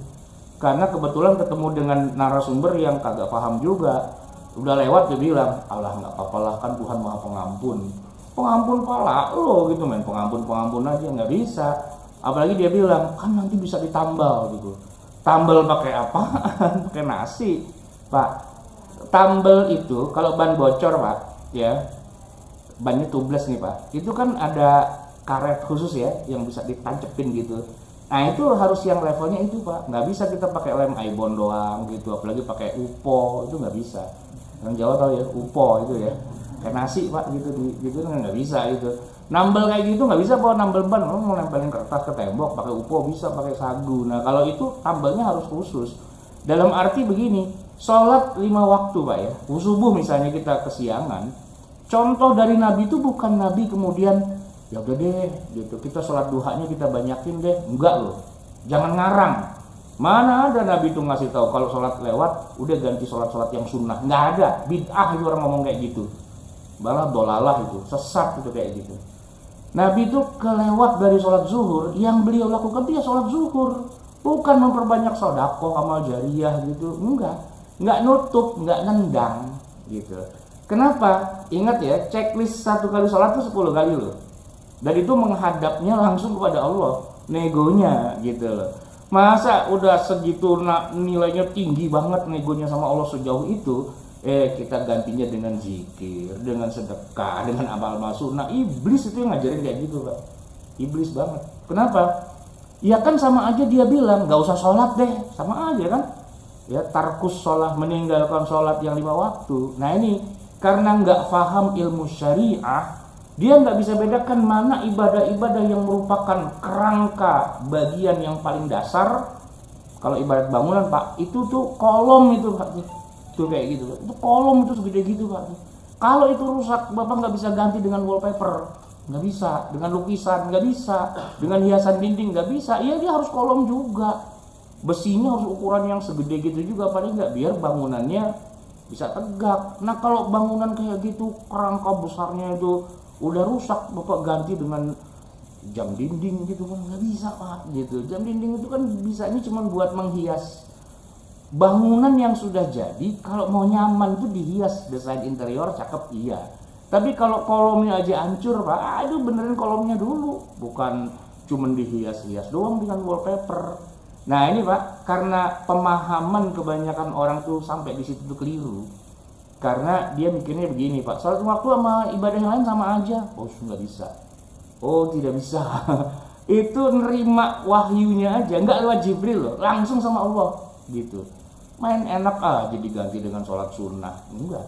[SPEAKER 2] Karena kebetulan ketemu dengan narasumber yang kagak paham juga. Udah lewat dia bilang, "Allah enggak apa-apa lah, kan Tuhan Maha Pengampun." Pengampun pala lo gitu, main pengampun aja nggak bisa. Apalagi dia bilang, "Kan nanti bisa ditambal gitu." Tambal pakai apa? Pakai nasi, Pak. Tambal itu kalau ban bocor, Pak, ya, bannya tubles nih, Pak. Itu kan ada karet khusus ya yang bisa ditancepin gitu. Nah itu harus yang levelnya itu, Pak. Nggak bisa kita pakai lem Aibon doang gitu, apalagi pakai upo, itu nggak bisa. Orang Jawa tahu ya, upo itu ya. Kayak nasi, Pak, gitu nggak bisa gitu. Nambel kayak gitu nggak bisa, Pak, nambel ban. Lo mau nempelin kertas ke tembok pakai upo bisa, pakai sagu. Nah kalau itu tambelnya harus khusus. Dalam arti begini, sholat 5 waktu, Pak ya. Subuh misalnya kita kesiangan. Contoh dari Nabi itu bukan Nabi kemudian ya udah deh gitu, kita sholat duhanya kita banyakin deh. Enggak loh, jangan ngarang. Mana ada Nabi itu ngasih tahu kalau sholat lewat udah ganti sholat yang sunnah. Nggak ada, bid'ah itu orang ngomong kayak gitu. Malah dolalah itu, sesat itu kayak gitu. Nabi itu kelewat dari sholat zuhur, yang beliau lakukan dia sholat zuhur, bukan memperbanyak sedekah amal jariah gitu, nggak nutup, nggak nendang gitu. Kenapa? Ingat ya, checklist 1 kali sholat itu 10 kali loh. Dan itu menghadapnya langsung kepada Allah, negonya gitu loh. Masa udah segitu nilainya tinggi banget negonya sama Allah sejauh itu, kita gantinya dengan zikir, dengan sedekah, dengan amal sunnah. Iblis itu yang ngajarin kayak gitu, Pak. Iblis banget. Kenapa? Ya kan sama aja dia bilang nggak usah sholat deh, sama aja kan? Ya tarkus sholat, meninggalkan sholat yang 5 waktu. Nah ini karena nggak paham ilmu syariah, dia nggak bisa bedakan mana ibadah-ibadah yang merupakan kerangka bagian yang paling dasar. Kalau ibadat bangunan, Pak, itu tuh kolom itu, Pak. Tuh kayak gitu, itu kolom itu segede gitu, Pak. Kalau itu rusak, Bapak nggak bisa ganti dengan wallpaper, nggak bisa, dengan lukisan nggak bisa, dengan hiasan dinding nggak bisa. Iya dia harus kolom juga, besinya harus ukuran yang segede gitu juga, paling nggak, biar bangunannya bisa tegak. Nah kalau bangunan kayak gitu kerangka besarnya itu udah rusak, Bapak ganti dengan jam dinding gitu kan nggak bisa, Pak, gitu. Jam dinding itu kan bisanya cuma buat menghias bangunan yang sudah jadi. Kalau mau nyaman itu dihias, desain interior cakep iya, Tapi kalau kolomnya aja hancur Pak, itu benerin kolomnya dulu, bukan cuman dihias-hias doang dengan wallpaper. Nah ini Pak, karena pemahaman kebanyakan orang tuh sampai di situ tuh keliru. Karena dia mikirnya begini Pak, sholat waktu sama ibadah yang lain sama aja. Oh nggak bisa. Oh tidak bisa. Itu nerima wahyunya aja, nggak lewat Jibril loh, langsung sama Allah gitu. Main enak aja diganti dengan sholat sunnah, enggak.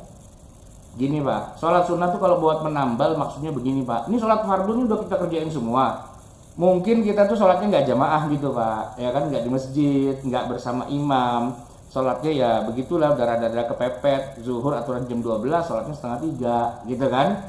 [SPEAKER 2] Gini Pak, sholat sunnah tuh kalau buat menambal maksudnya begini Pak. Ini sholat fardu ini udah kita kerjain semua. Mungkin kita tuh sholatnya nggak jamaah gitu Pak, ya kan, nggak di masjid, nggak bersama imam. Sholatnya ya begitulah, darah-darah kepepet. Zuhur aturan jam 12, sholatnya setengah 3 gitu kan.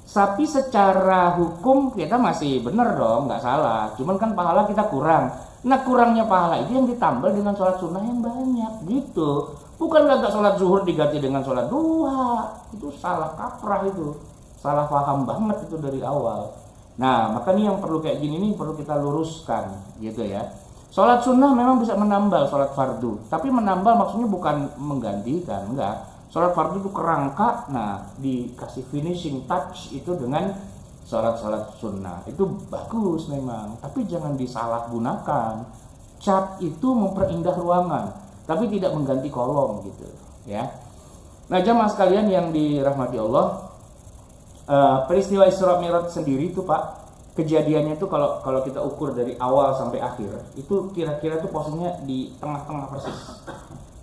[SPEAKER 2] Tapi secara hukum kita masih bener dong, nggak salah. Cuman kan pahala kita kurang. Nah kurangnya pahala itu yang ditambal dengan sholat sunnah yang banyak gitu. Bukan kagak sholat zuhur diganti dengan sholat duha. Itu salah kaprah itu. Salah paham banget itu dari awal. Nah makanya yang perlu kayak gini nih perlu kita luruskan gitu ya. Sholat sunnah memang bisa menambal sholat fardu. Tapi menambal maksudnya bukan menggantikan, enggak. Sholat fardu itu kerangka, nah dikasih finishing touch itu dengan sholat-sholat sunnah. Itu bagus memang, tapi jangan disalahgunakan. Cat itu memperindah ruangan, tapi tidak mengganti kolom gitu ya. Nah jamaah sekalian yang dirahmati Allah, peristiwa Isra Mi'raj sendiri itu Pak, kejadiannya itu kalau kita ukur dari awal sampai akhir, itu kira-kira tuh posisinya di tengah-tengah persis.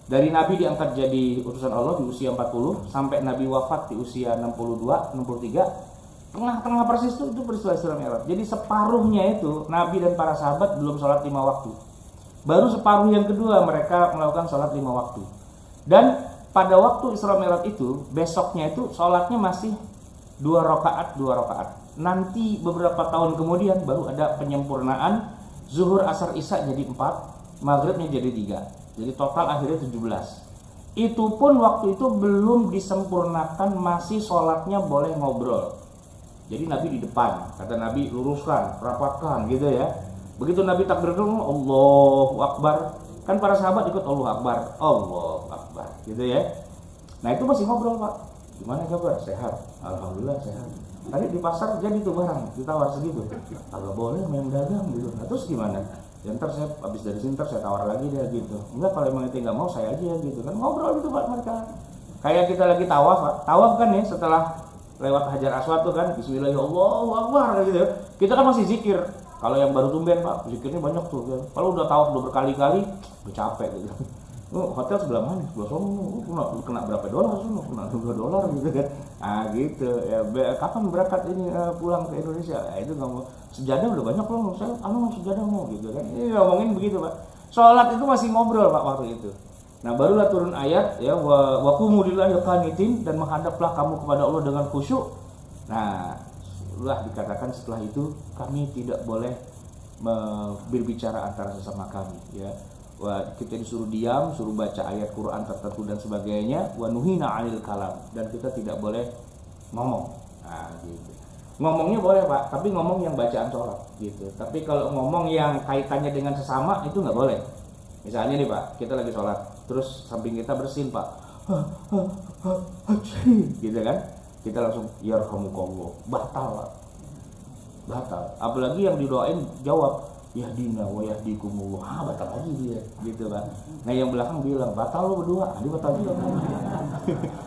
[SPEAKER 2] Dari Nabi diangkat jadi utusan Allah di usia 40 sampai Nabi wafat di usia 62, 63, tengah-tengah persis itu peristiwa Isra Mi'raj. Jadi separuhnya itu Nabi dan para sahabat belum sholat 5 waktu. Baru separuh yang kedua mereka melakukan sholat 5 waktu. Dan pada waktu Isra Mi'raj itu besoknya itu sholatnya masih 2 rakaat. Nanti beberapa tahun kemudian baru ada penyempurnaan, zuhur, asar, isya jadi 4, maghribnya jadi 3. Jadi total akhirnya 17. Itu pun waktu itu belum disempurnakan, masih sholatnya boleh ngobrol. Jadi Nabi di depan, kata Nabi luruskan, rapatkan gitu ya. Begitu Nabi takbir dulu, Allahu Akbar, kan para sahabat ikut Allahu Akbar, Allahu Akbar gitu ya. Nah itu masih ngobrol Pak. Gimana kabar? Sehat? Alhamdulillah sehat. Tadi di pasar jadi tuh barang ditawar segitu. Kalau boleh main dagang gitu. Nah terus gimana? Ya ntar saya habis dari sini ntar saya tawar lagi deh gitu. Enggak, kalau emang itu nggak mau saya aja gitu kan, ngobrol gitu Pak mereka. Kayak kita lagi tawaf Pak, tawaf kan ya setelah lewat Hajar Aswad tuh kan, Bismillahirrahmanirrahim gitu. Kita kan masih zikir. Kalau yang baru tumben Pak, zikirnya banyak tuh kan. Kalau udah tawaf udah berkali-kali, udah capek gitu. Hotel sebelah mana? Sebelah sono. Kena berapa dolar sono? Kena $2 gitu kan. Ah gitu. Ya kapan berangkat ini pulang ke Indonesia? Ya, itu nggak mau. Sejadah udah banyak loh. Saya mau sejadah mau gitu kan. Ini ngomongin begitu Pak. Sholat itu masih ngobrol Pak waktu itu. Nah barulah turun ayat ya wa qumu lillahi qanitin, dan menghadaplah kamu kepada Allah dengan khusyuk. Nah, lah dikatakan setelah itu kami tidak boleh berbicara antara sesama kami ya. Wah, kita disuruh diam, suruh baca ayat Quran tertentu dan sebagainya. Wa nuhina 'anil kalam, dan kita tidak boleh ngomong. Nah, gitu. Ngomongnya boleh Pak, tapi ngomong yang bacaan sholat gitu. Tapi kalau ngomong yang kaitannya dengan sesama itu nggak boleh. Misalnya nih Pak, kita lagi sholat, terus samping kita bersin Pak, gitu kan? Kita langsung yarhamukallah, batal Pak. Batal. Apalagi yang didoain jawab yahdina wa yahdikumullah, batal lagi dia gitu kan. Nah yang belakang bilang batal lo berdua, dia batal juga kan.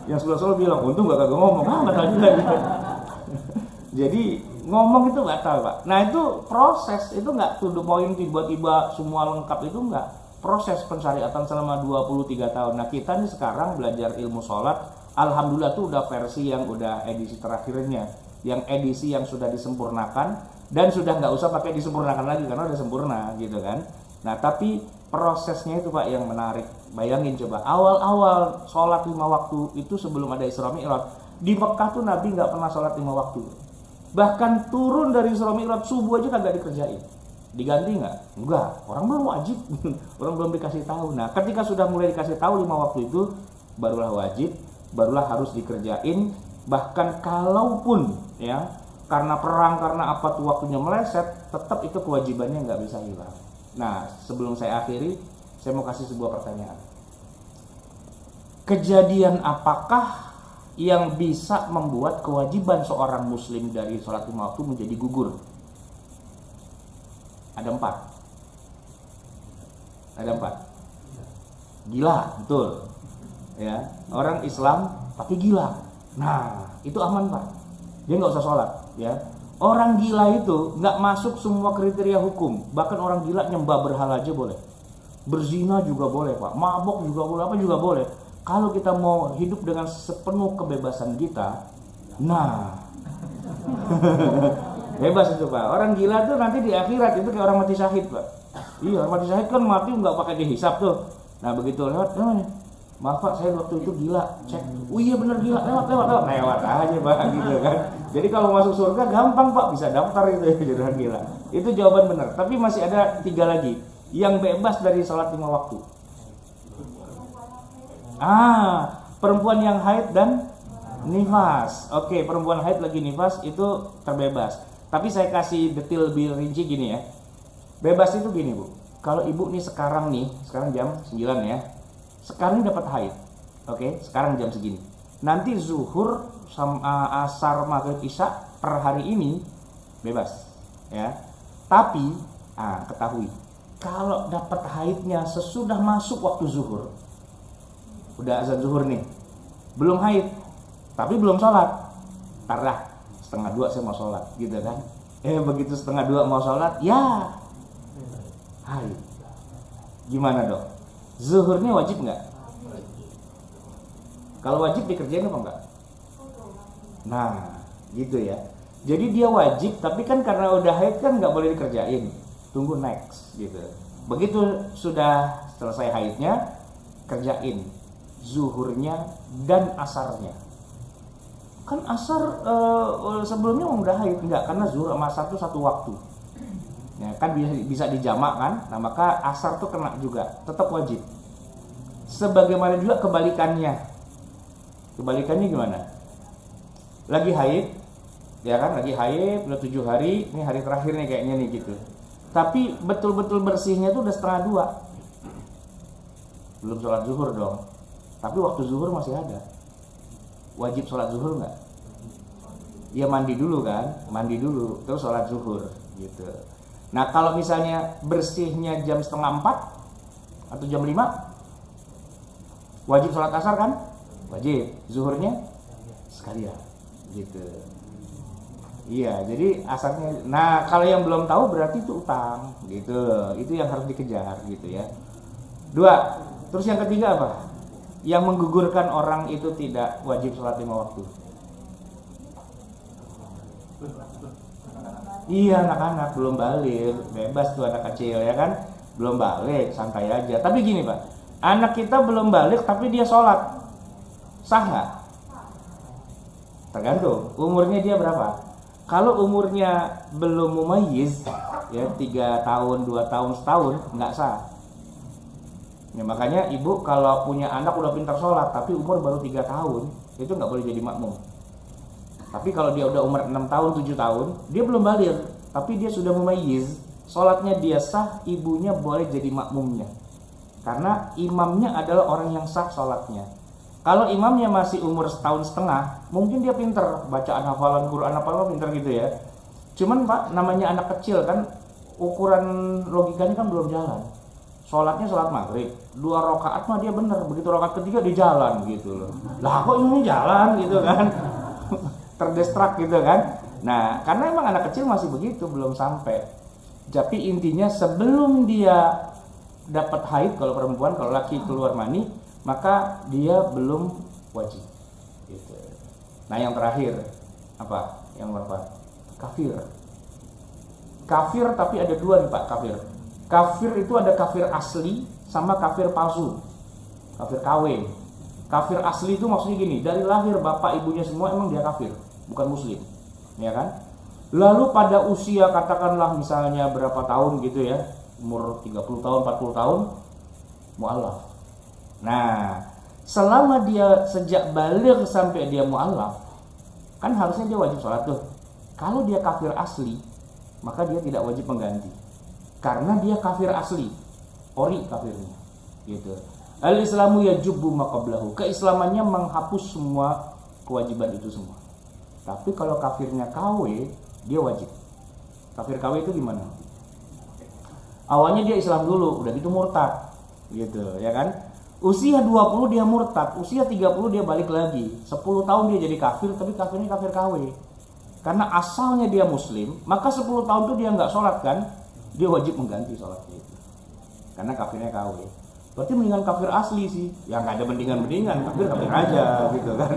[SPEAKER 2] Yang sebelah bilang untung gak kagak ngomong, batal juga gitu. Jadi ngomong itu batal Pak. Nah itu proses, itu nggak to the point tiba-tiba semua lengkap, itu nggak. Proses pensyariatan selama 23 tahun. Nah kita nih sekarang belajar ilmu sholat, alhamdulillah tuh udah versi yang udah edisi terakhirnya, yang edisi yang sudah disempurnakan. Dan sudah nggak usah pakai disempurnakan lagi karena udah sempurna gitu kan. Nah tapi prosesnya itu Pak yang menarik. Bayangin coba awal-awal sholat 5 waktu itu sebelum ada Isra Mi'raj, di Mekah tuh Nabi nggak pernah sholat 5 waktu. Bahkan turun dari Isra Mi'raj subuh aja kagak dikerjain. Diganti nggak? Enggak. Orang belum wajib, orang belum dikasih tahu. Nah ketika sudah mulai dikasih tahu 5 waktu itu barulah wajib, barulah harus dikerjain. Bahkan kalaupun ya karena perang, karena apa tuh waktunya meleset, tetap itu kewajibannya nggak bisa hilang. Nah, sebelum saya akhiri, saya mau kasih sebuah pertanyaan. Kejadian apakah yang bisa membuat kewajiban seorang muslim dari sholat 5 waktu menjadi gugur? Ada 4. Ada 4. Gila, betul. Ya, orang Islam tapi gila. Nah, itu aman Pak. Dia nggak usah sholat. Ya, orang gila itu nggak masuk semua kriteria hukum. Bahkan orang gila nyembah berhala aja boleh. Berzina juga boleh Pak. Mabok juga boleh. Apa juga boleh. Kalau kita mau hidup dengan sepenuh kebebasan kita, nah, bebas itu Pak. Orang gila tuh nanti di akhirat itu kayak orang mati syahid Pak. Iya, orang mati syahid kan mati nggak pakai dihisap tuh. Nah begitu lewat, maaf Pak, saya waktu itu gila, cek. Oh iya bener gila, lewat aja Pak, gitu kan. Jadi kalau masuk surga gampang Pak, bisa daftar itu jadi orang gila. Itu jawaban benar. Tapi masih ada 3 lagi yang bebas dari sholat 5 waktu. Perempuan yang haid dan nifas. Oke, perempuan haid lagi nifas itu terbebas. Tapi saya kasih detail lebih rinci gini ya. Bebas itu gini Bu. Kalau ibu nih sekarang jam 9 ya. Sekarang dapat haid. Oke, sekarang jam segini. Nanti zuhur sama asar maghrib isya per hari ini bebas ya. Tapi ketahui kalau dapat haidnya sesudah masuk waktu zuhur, udah azan zuhur nih, belum haid tapi belum sholat, tarlah 1:30 saya mau sholat gitu kan. Begitu 1:30 mau sholat, ya haid. Gimana dok? Zuhurnya wajib nggak? Kalau wajib dikerjain apa enggak? Nah gitu ya. Jadi dia wajib, tapi kan karena udah haid kan nggak boleh dikerjain. Tunggu next gitu. Begitu sudah selesai haidnya, kerjain zuhurnya dan asarnya. Kan asar sebelumnya udah haid enggak, karena zuhur sama asar itu satu waktu. Ya, kan bisa dijamak kan. Nah, maka asar tuh kena juga, tetap wajib. Sebagaimana juga kebalikannya. Kebalikannya gimana? Lagi haid, ya kan? Lagi haid, udah 7 hari, ini hari terakhir nih kayaknya nih gitu. Tapi betul-betul bersihnya tuh udah 1:30. Belum sholat zuhur dong. Tapi waktu zuhur masih ada. Wajib sholat zuhur nggak? Ya mandi dulu kan, mandi dulu, terus sholat zuhur gitu. Nah kalau misalnya bersihnya jam 3:30 atau jam 5, wajib sholat asar kan? Wajib. Zuhurnya sekalian gitu. Iya, jadi asarnya. Nah kalau yang belum tahu berarti itu utang gitu. Itu yang harus dikejar gitu ya. 2. Terus yang ketiga apa? Yang menggugurkan orang itu tidak wajib sholat 5 waktu. Iya, anak-anak belum balik, bebas tuh anak kecil ya kan, belum balik, santai aja. Tapi gini Pak, anak kita belum balik tapi dia sholat, sah nggak? Tergantung umurnya dia berapa. Kalau umurnya belum mumayyiz, ya 3 tahun, 2 tahun, setahun, nggak sah. Ya makanya ibu kalau punya anak udah pintar sholat tapi umur baru 3 tahun, itu nggak boleh jadi makmum. Tapi kalau dia udah umur 6 tahun, 7 tahun, dia belum balik, tapi dia sudah mumayyiz, sholatnya dia sah, ibunya boleh jadi makmumnya. Karena imamnya adalah orang yang sah sholatnya. Kalau imamnya masih umur 1,5 tahun, mungkin dia pinter, bacaan hafalan Quran apa pinter gitu ya. Cuman Pak, namanya anak kecil kan, ukuran logikanya kan belum jalan. Sholatnya sholat maghrib, 2 rakaat mah dia bener, begitu rakaat ketiga dia jalan gitu loh. Lah kok ini jalan gitu kan? Terdistrak gitu kan. Nah karena emang anak kecil masih begitu, belum sampai. Tapi intinya sebelum dia dapat haid, kalau perempuan, kalau laki keluar mani, maka dia belum wajib gitu. Nah yang terakhir apa? Yang berapa? Kafir. Kafir tapi ada 2 nih Pak, kafir. Kafir itu ada kafir asli sama kafir palsu, kafir KW. Kafir asli itu maksudnya gini, dari lahir bapak ibunya semua emang dia kafir, bukan muslim, ya kan? Lalu pada usia katakanlah misalnya berapa tahun gitu ya, umur 30 tahun, 40 tahun, mu'alaf. Nah, selama dia sejak baligh sampai dia mu'alaf, kan harusnya dia wajib sholat tuh. Kalau dia kafir asli, maka dia tidak wajib mengganti, karena dia kafir asli, ori kafirnya, gitu. Al-Islamu yajubbu ma qablahu. Keislamannya menghapus semua kewajiban itu semua. Tapi kalau kafirnya KW, dia wajib. Kafir KW itu gimana? Awalnya dia Islam dulu, udah gitu murtad. Gitu, ya kan? Usia 20 dia murtad, usia 30 dia balik lagi. 10 tahun dia jadi kafir, tapi kafirnya kafir KW. Karena asalnya dia muslim, maka 10 tahun itu dia nggak sholat kan? Dia wajib mengganti sholatnya itu. Karena kafirnya KW. Berarti mendingan kafir asli sih. Ya nggak ada mendingan-mendingan, kafir aja gitu kan.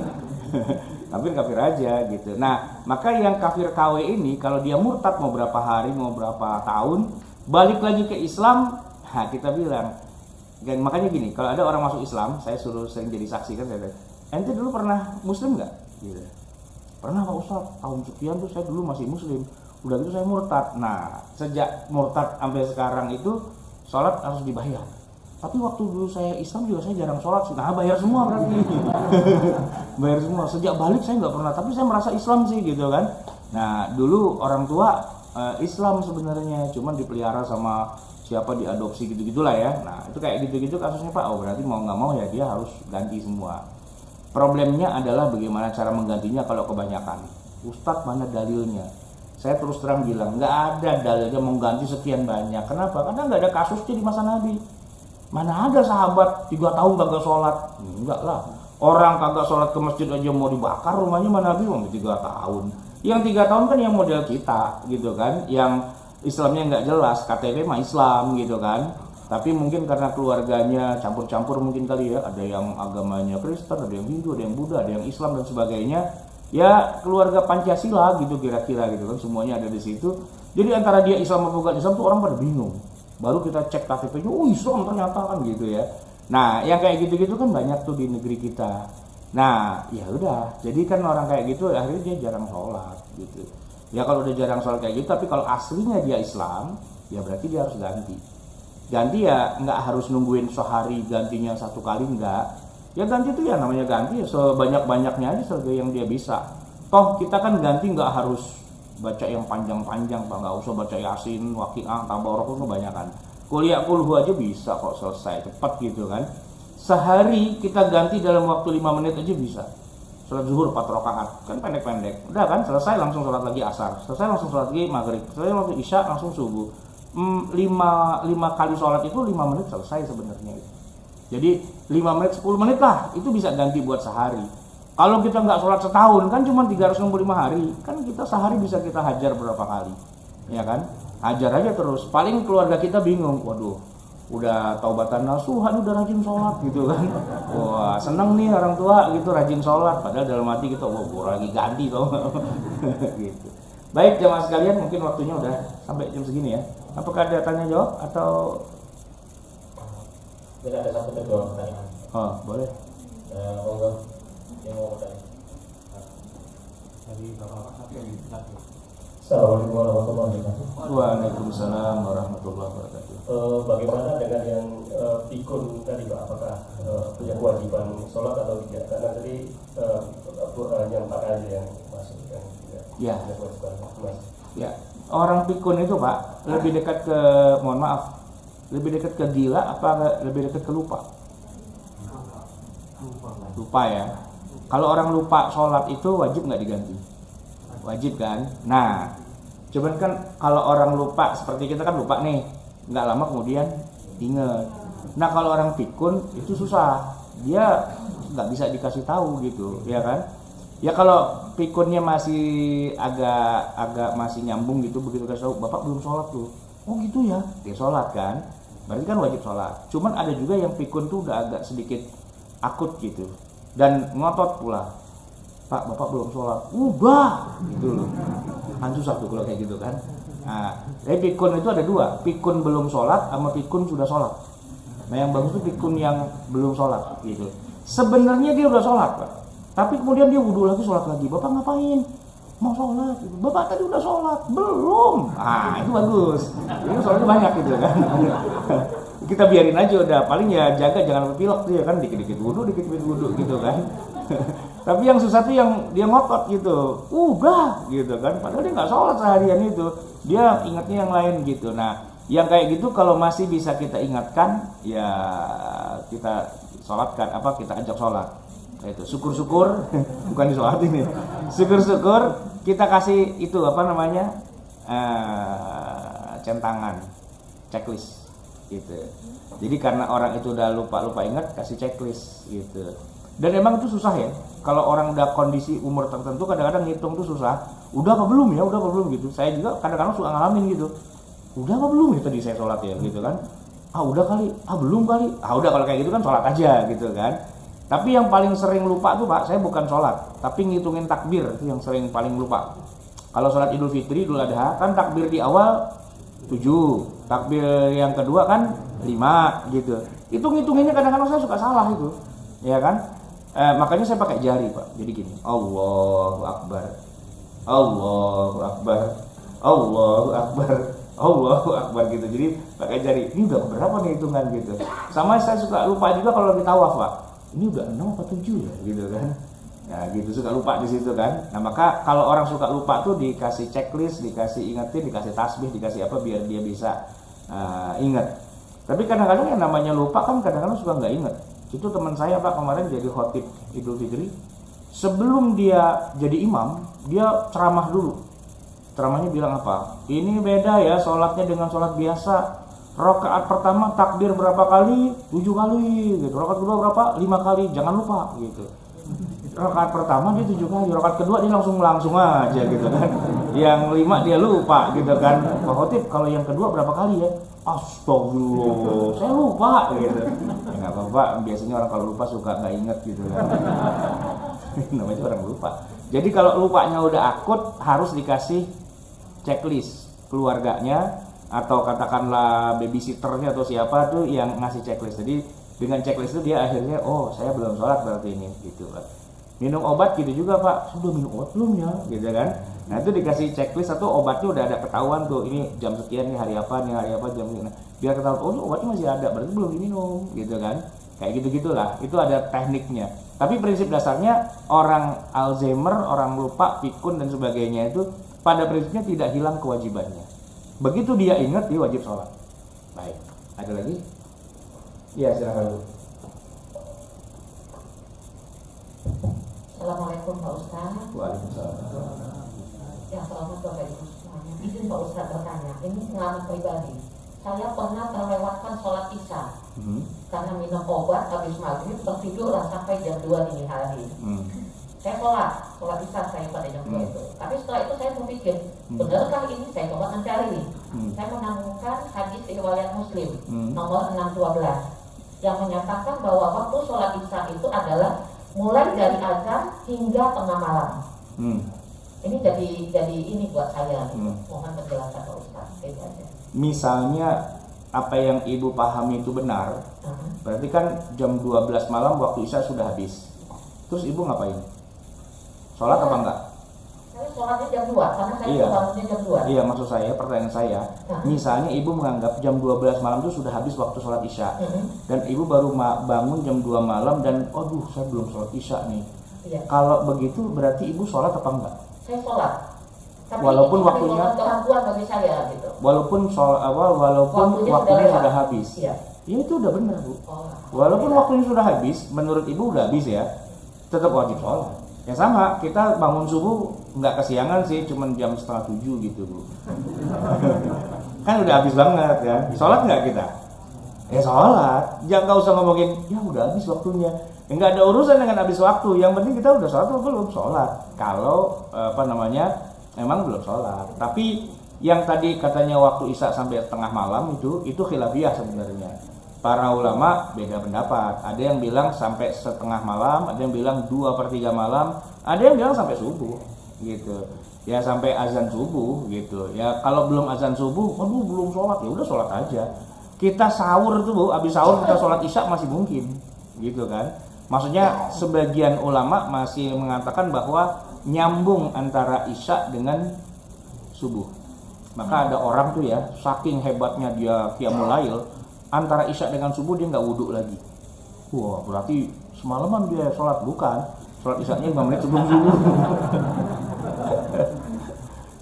[SPEAKER 2] Kafir aja gitu. Nah, maka yang kafir KW ini kalau dia murtad mau berapa hari, mau berapa tahun, balik lagi ke Islam, nah kita bilang, dan makanya gini, kalau ada orang masuk Islam, saya suruh sering jadi saksi kan, saya bilang, ente dulu pernah muslim nggak? Gitu. Pernah Pak Ustaz, tahun sekian tuh saya dulu masih muslim, udah gitu saya murtad. Nah, sejak murtad sampai sekarang itu sholat harus dibayar. Tapi waktu dulu saya Islam juga saya jarang sholat sih. Nah, bayar semua berarti. Bayar semua. Sejak balik saya nggak pernah, tapi saya merasa Islam sih gitu kan. Nah, dulu orang tua Islam sebenarnya, cuman dipelihara sama siapa, diadopsi gitu-gitulah ya. Nah, itu kayak gitu-gitu kasusnya Pak. Oh, berarti mau nggak mau ya dia harus ganti semua. Problemnya adalah bagaimana cara menggantinya kalau kebanyakan. Ustadz mana dalilnya? Saya terus terang bilang nggak ada dalilnya mengganti sekian banyak. Kenapa? Karena nggak ada kasusnya di masa Nabi. Mana ada sahabat 3 tahun kagak sholat? Enggak lah. Orang kagak sholat ke masjid aja mau dibakar rumahnya mana Nabi mau 3 tahun. Yang 3 tahun kan yang model kita gitu kan, yang Islamnya nggak jelas, KTP mah Islam gitu kan. Tapi mungkin karena keluarganya campur-campur mungkin kali ya, ada yang agamanya Kristen, ada yang Hindu, ada yang Buddha, ada yang Islam dan sebagainya. Ya keluarga Pancasila gitu kira-kira gitu kan, semuanya ada di situ. Jadi antara dia Islam atau bukan Islam tuh orang pada bingung. Baru kita cek KTP-nya, oh Islam ternyata kan gitu ya. Nah, yang kayak gitu-gitu kan banyak tuh di negeri kita. Nah, ya udah, jadi kan orang kayak gitu akhirnya dia jarang sholat gitu. Ya kalau udah jarang sholat kayak gitu, tapi kalau aslinya dia Islam, ya berarti dia harus ganti. Ganti ya nggak harus nungguin sehari gantinya 1 kali, enggak. Ya ganti itu ya namanya ganti ya sebanyak-banyaknya aja sebagai yang dia bisa. Toh kita kan ganti nggak harus baca yang panjang-panjang, Pak, nggak usah baca Yasin, Waqiah, Tabarok itu kebanyakan. Kuliah kulhu aja bisa kok selesai cepat gitu kan. Sehari kita ganti dalam waktu 5 menit aja bisa. Sholat zuhur 4 rakaat kan pendek-pendek. Udah kan selesai langsung sholat lagi asar, selesai langsung sholat lagi maghrib, selesai langsung isya, langsung subuh. 5 kali sholat itu 5 menit selesai sebenarnya. Jadi 5 menit 10 menit lah itu bisa ganti buat sehari. Kalau kita nggak sholat setahun kan cuma 365 hari, kan kita sehari bisa kita hajar berapa kali, ya kan? Hajar aja terus. Paling keluarga kita bingung, waduh, udah taubatan nasuhan, udah rajin sholat gitu kan? Wah seneng nih orang tua gitu rajin sholat, padahal dalam hati kita, wah gue lagi ganti tau. Gitu. Baik jemaah sekalian, mungkin waktunya udah sampai jam segini ya. Apakah ada tanya jawab atau?
[SPEAKER 3] Tidak ada 1 atau 2 pertanyaan.
[SPEAKER 2] Oh boleh.
[SPEAKER 3] Monggo. Yang mau bertanya.
[SPEAKER 4] Dari Bapak satu.
[SPEAKER 3] Assalamualaikum warahmatullahi wabarakatuh.
[SPEAKER 2] Waalaikumsalam warahmatullahi wabarakatuh.
[SPEAKER 3] Bagaimana dengan yang pikun tadi Pak? Apakah punya kewajiban sholat atau tidak? Karena tadi yang 4 aja yang masuk yang tidak
[SPEAKER 2] Ya.
[SPEAKER 3] punya kewajiban masuk.
[SPEAKER 2] Ya, orang pikun itu Pak lebih dekat ke, mohon maaf, lebih dekat ke gila apa lebih dekat ke lupa? Lupa ya. Kalau orang lupa sholat itu wajib nggak diganti? Wajib kan? Nah, cuman kan kalau orang lupa seperti kita kan lupa nih, nggak lama kemudian inget. Nah kalau orang pikun itu susah, dia nggak bisa dikasih tahu gitu, ya kan? Ya kalau pikunnya masih agak masih nyambung gitu, begitu kasih tahu, bapak belum sholat tuh. Oh gitu ya, dia sholat kan? Berarti kan wajib sholat. Cuman ada juga yang pikun tuh udah agak sedikit akut gitu dan ngotot pula. Pak, bapak belum sholat. Udah, gitu loh. Kan susah tuh kalau kayak gitu kan. Nah, jadi pikun itu ada 2, pikun belum sholat sama pikun sudah sholat. Nah yang bagus itu pikun yang belum sholat gitu. Sebenarnya dia udah sholat Pak, tapi kemudian dia wudhu lagi sholat lagi. Bapak ngapain? Mau sholat. Bapak tadi udah sholat. Belum. Ah itu bagus. Ini sholatnya banyak gitu kan. Kita biarin aja udah. Paling ya jaga jangan pilek tuh ya kan. Dikit-dikit wudhu gitu kan. Tapi yang susah tuh yang dia ngotot gitu, udah gitu kan, padahal dia nggak sholat seharian itu, dia ingatnya yang lain gitu. Nah, yang kayak gitu kalau masih bisa kita ingatkan, ya kita sholatkan, kita ajak sholat. Itu syukur-syukur bukan di sholat ini. Syukur-syukur kita kasih itu apa namanya? Centangan, checklist gitu. Jadi karena orang itu udah lupa ingat, kasih checklist gitu. Dan emang itu susah ya. Kalau orang udah kondisi umur tertentu kadang-kadang ngitung tuh susah. Udah apa belum ya? Udah apa belum gitu. Saya juga kadang-kadang suka ngalamin gitu. Udah apa belum ya tadi saya sholat ya gitu kan. Udah kali. Belum kali. Udah kalau kayak gitu kan sholat aja gitu kan. Tapi yang paling sering lupa tuh Pak, saya bukan sholat, tapi ngitungin takbir itu yang sering paling lupa. Kalau sholat Idul Fitri, Idul Adha kan takbir di awal 7, takbir yang kedua kan 5 gitu. Itu ngitunginnya kadang-kadang saya suka salah itu, ya kan? Makanya saya pakai jari Pak. Jadi gini, Allahu Akbar, Allahu Akbar, Allahu Akbar, Allahu Akbar gitu. Jadi pakai jari. Ini udah berapa nih hitungan gitu. Sama saya suka lupa juga kalau di tawaf Pak. Ini udah 6 apa 7 ya gitu kan. Nah gitu suka lupa di situ kan. Nah maka kalau orang suka lupa tuh dikasih checklist, dikasih ingetin, dikasih tasbih, dikasih apa biar dia bisa ingat. Tapi kadang-kadang yang namanya lupa kan kadang-kadang suka nggak inget. Itu teman saya Pak kemarin jadi khotib Idul Fitri. Sebelum dia jadi imam, dia ceramah dulu. Ceramahnya bilang apa? Ini beda ya sholatnya dengan sholat biasa. Rakaat pertama takbir berapa kali? 7 kali gitu. Rakaat kedua berapa? 5 kali. Jangan lupa gitu. Rakaat pertama dia 7 kali, rakaat kedua dia langsung aja gitu kan. Yang 5 dia lupa gitu kan. Pak Khotib kalau yang kedua berapa kali ya? Astagfirullah, saya lupa gitu. Ya nggak apa-apa, biasanya orang kalau lupa suka nggak inget gitu kan. Namanya orang lupa. Jadi kalau lupanya udah akut harus dikasih checklist keluarganya atau katakanlah babysitternya atau siapa tuh yang ngasih checklist. Jadi dengan checklist itu dia akhirnya saya belum sholat berarti ini gitu Pak. Minum obat gitu juga Pak, sudah minum obat belum ya gitu kan. Nah itu dikasih checklist atau obatnya udah ada ketahuan tuh, ini jam sekian nih hari apa jam ini. Nah, biar ketahuan ini obatnya masih ada berarti belum diminum gitu kan. Kayak gitu-gitulah, itu ada tekniknya. Tapi prinsip dasarnya orang Alzheimer, orang lupa, pikun dan sebagainya itu pada prinsipnya tidak hilang kewajibannya. Begitu dia ingat dia wajib sholat. Baik, ada lagi? Iya silakan Bu.
[SPEAKER 5] Assalamualaikum Pak Ustaz.
[SPEAKER 2] Waalaikumsalam.
[SPEAKER 5] Ya selamat Bapak Ibu semuanya. Izin Pak Ustaz bertanya. Ini pengalaman pribadi. Saya pernah terlewatkan sholat isya karena minum obat habis maghrib tertidur sampai jam 2 dini hari. Saya sholat isya saya pada jam 2 itu. Tapi setelah itu saya berpikir, benarkah ini? Saya coba mencari. Saya menemukan hadis riwayat Muslim nomor 612 yang menyatakan bahwa waktu sholat isya itu adalah mulai dari azan hingga tengah malam. Ini jadi ini buat saya. Mohon penjelasan Pak Ustaz. Itu aja.
[SPEAKER 2] Misalnya apa yang Ibu pahami itu benar, berarti kan jam 12 malam waktu isya sudah habis. Terus Ibu ngapain? Sholat apa enggak?
[SPEAKER 5] Saya sholatnya jam 2 karena saya bangunnya jam 2.
[SPEAKER 2] Iya, maksud saya, pertanyaan saya, misalnya Ibu menganggap jam 12 malam itu sudah habis waktu sholat isya, dan Ibu baru bangun jam 2 malam dan aduh saya belum sholat isya nih. Iya. Kalau begitu berarti Ibu sholat apa enggak?
[SPEAKER 5] Saya sholat. Tapi
[SPEAKER 2] walaupun waktunya
[SPEAKER 5] gangguan bagi saya gitu.
[SPEAKER 2] Walaupun waktunya sudah habis.
[SPEAKER 5] Iya.
[SPEAKER 2] Ya itu udah benar Bu. Walaupun waktunya sudah habis, menurut Ibu udah habis ya, tetap wajib sholat. Ya sama, kita bangun subuh nggak kesiangan sih, cuman jam 6:30 gitu Bu. Kan udah habis banget kan. Sholat nggak kita? Ya sholat. Jangan usah ngomongin, ya udah habis waktunya. Nggak ada urusan dengan habis waktu. Yang penting kita udah sholat atau belum sholat. Kalau memang belum sholat. Tapi yang tadi katanya waktu isya sampai tengah malam itu khilafiyah sebenarnya. Para ulama beda pendapat. Ada yang bilang sampai setengah malam, ada yang bilang 2/3 malam, ada yang bilang sampai subuh gitu. Ya sampai azan subuh gitu. Ya kalau belum azan subuh, aduh belum sholat, ya udah sholat aja. Kita sahur tuh Bu, habis sahur kita sholat isya masih mungkin gitu kan. Maksudnya sebagian ulama masih mengatakan bahwa nyambung antara isya dengan subuh. Maka ada orang tuh ya, saking hebatnya dia qiyamul lail, antara isya dengan subuh dia nggak wudhu lagi. Wah, berarti semalaman dia sholat. Bukan, sholat isyanya 5 menit sebelum subuh.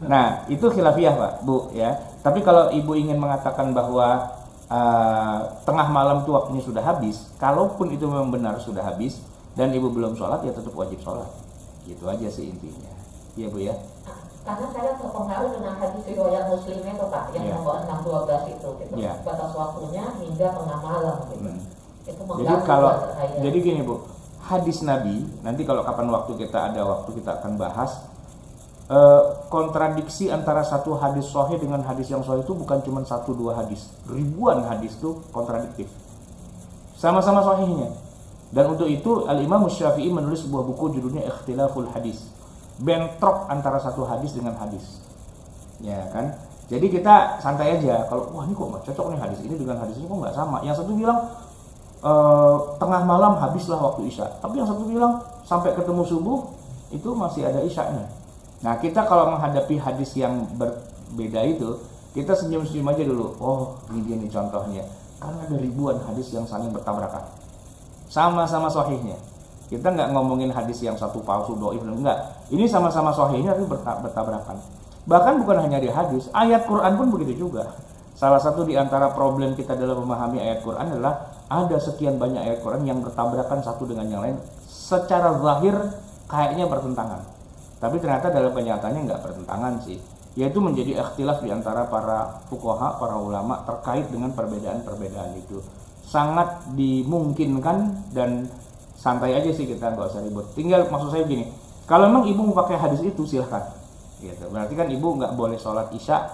[SPEAKER 2] Nah, itu khilafiyah Pak, Bu ya. Tapi kalau Ibu ingin mengatakan bahwa tengah malam itu waktunya sudah habis, kalaupun itu memang benar sudah habis, dan ibu belum sholat ya tetap wajib sholat. Gitu aja sih intinya. Iya Bu ya.
[SPEAKER 5] Karena saya terpengaruh dengan hadis riwayat Muslim itu Pak, yang
[SPEAKER 2] Iya.
[SPEAKER 5] nomor 612 itu,
[SPEAKER 2] Iya.
[SPEAKER 5] batas waktunya hingga tengah malam gitu. Itu
[SPEAKER 2] Jadi
[SPEAKER 5] mengganggu
[SPEAKER 2] kalau
[SPEAKER 5] buat saya.
[SPEAKER 2] jadi gini Bu, hadis Nabi nanti kalau kapan waktu kita ada waktu kita akan bahas kontradiksi antara satu hadis sahih dengan hadis yang sahih itu bukan cuma 1-2 hadis, ribuan hadis itu kontradiktif. Sama-sama sahihnya. Dan untuk itu Al-Imam Syafi'i menulis sebuah buku judulnya Ikhtilaful Hadis. Bentrok antara satu hadis dengan hadis. Ya kan? Jadi kita santai aja. Kalau wah ini kok nggak cocok nih hadis ini dengan hadis ini kok nggak sama. Yang satu bilang tengah malam habislah waktu isya. Tapi yang satu bilang sampai ketemu subuh itu masih ada isyanya. Nah kita kalau menghadapi hadis yang berbeda itu kita senyum-senyum aja dulu. Oh ini nih contohnya. Karena ada ribuan hadis yang saling bertabrakan. Sama-sama sahihnya. Kita nggak ngomongin hadis yang satu palsu, doif, enggak. Ini sama-sama sahihnya tapi bertabrakan. Bahkan bukan hanya di hadis, ayat Quran pun begitu juga. Salah satu di antara problem kita dalam memahami ayat Quran adalah ada sekian banyak ayat Quran yang bertabrakan satu dengan yang lain. Secara zahir kayaknya bertentangan. Tapi ternyata dalam kenyataannya nggak bertentangan sih. Yaitu menjadi ikhtilaf di antara para fuqaha, para ulama terkait dengan perbedaan-perbedaan itu. Sangat dimungkinkan dan santai aja sih kita nggak usah ribut. Tinggal maksud saya gini, kalau memang ibu mau pakai hadis itu silahkan. Gitu. Berarti kan ibu nggak boleh sholat isya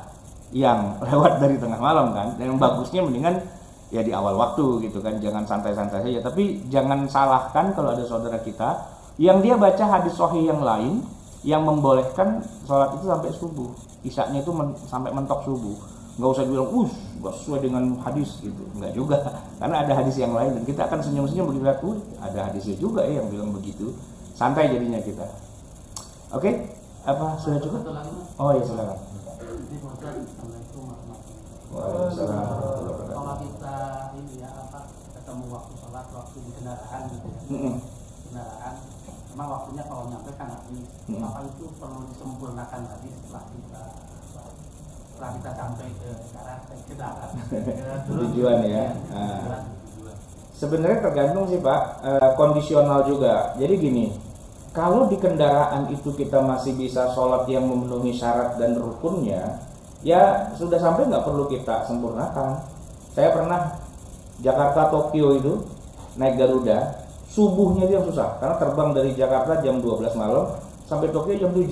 [SPEAKER 2] yang lewat dari tengah malam kan. Dan yang bagusnya mendingan ya di awal waktu gitu kan. Jangan santai-santai saja. Tapi jangan salahkan kalau ada saudara kita yang dia baca hadis sahih yang lain yang membolehkan sholat itu sampai subuh. Isyanya itu sampai mentok subuh. Nggak usah bilang, nggak sesuai dengan hadis gitu. Nggak juga, karena ada hadis yang lain dan kita akan senyum-senyum begitu lihat, ada hadisnya juga ya yang bilang begitu. Santai jadinya kita. Oke, apa sudah cukup? Oh ya silakan. Waalaikumsalam.
[SPEAKER 4] Kalau kita ini ya ketemu waktu sholat, waktu di kendaraan gitu ya. Kendaraan, memang waktunya kalau nyampe kan habis. Apa itu perlu disempurnakan lagi setelah kita sampai ke kendaraan
[SPEAKER 2] tujuan ya. Sebenarnya tergantung sih Pak, kondisional juga. Jadi gini, kalau di kendaraan itu kita masih bisa sholat yang memenuhi syarat dan rukunnya, ya sudah sampai nggak perlu kita sempurnakan. Saya pernah Jakarta Tokyo itu naik Garuda, subuhnya itu yang susah karena terbang dari Jakarta jam 12 malam sampai Tokyo jam 7.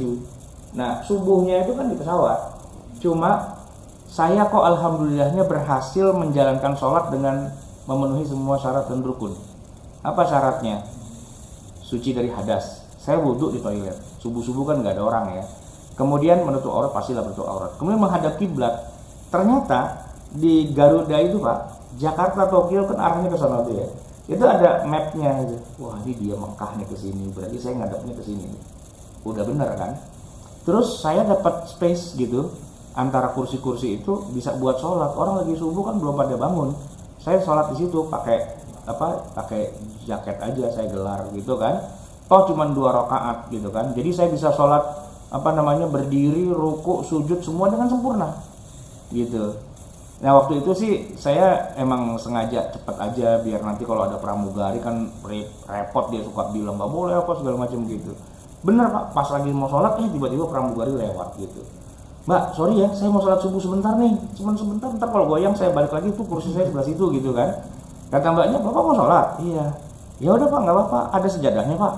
[SPEAKER 2] Nah subuhnya itu kan di pesawat. Cuma saya kok alhamdulillahnya berhasil menjalankan sholat dengan memenuhi semua syarat dan rukun. Apa syaratnya? Suci dari hadas. Saya wudhu di toilet. Subuh-subuh kan nggak ada orang ya. Kemudian menutup aurat, pastilah menutup aurat. Kemudian menghadap kiblat. Ternyata di Garuda itu Pak, Jakarta Tokyo kan arahnya ke sana tuh ya. Itu ada mapnya aja. Wah ini dia Mekah nih ke sini. Berarti saya ngadapnya ke sini. Udah bener kan? Terus saya dapat space gitu. Antara kursi-kursi itu bisa buat sholat. Orang lagi subuh kan belum pada bangun. Saya sholat di situ pakai jaket aja, saya gelar gitu kan. Toh cuma 2 rakaat gitu kan. Jadi saya bisa sholat berdiri, ruku, sujud semua dengan sempurna gitu. Nah waktu itu sih saya emang sengaja cepet aja biar nanti kalau ada pramugari kan repot, dia suka bilang nggak boleh apa segala macam gitu. Bener Pak, pas lagi mau sholat tiba-tiba pramugari lewat gitu. Mbak, sorry ya, saya mau sholat subuh sebentar nih, cuma sebentar, ntar kalau goyang saya balik lagi tuh kursi saya sebelah situ gitu kan. Kata mbaknya, Bapak mau sholat? Iya. Ya udah Pak, nggak apa-apa, ada sejadahnya Pak.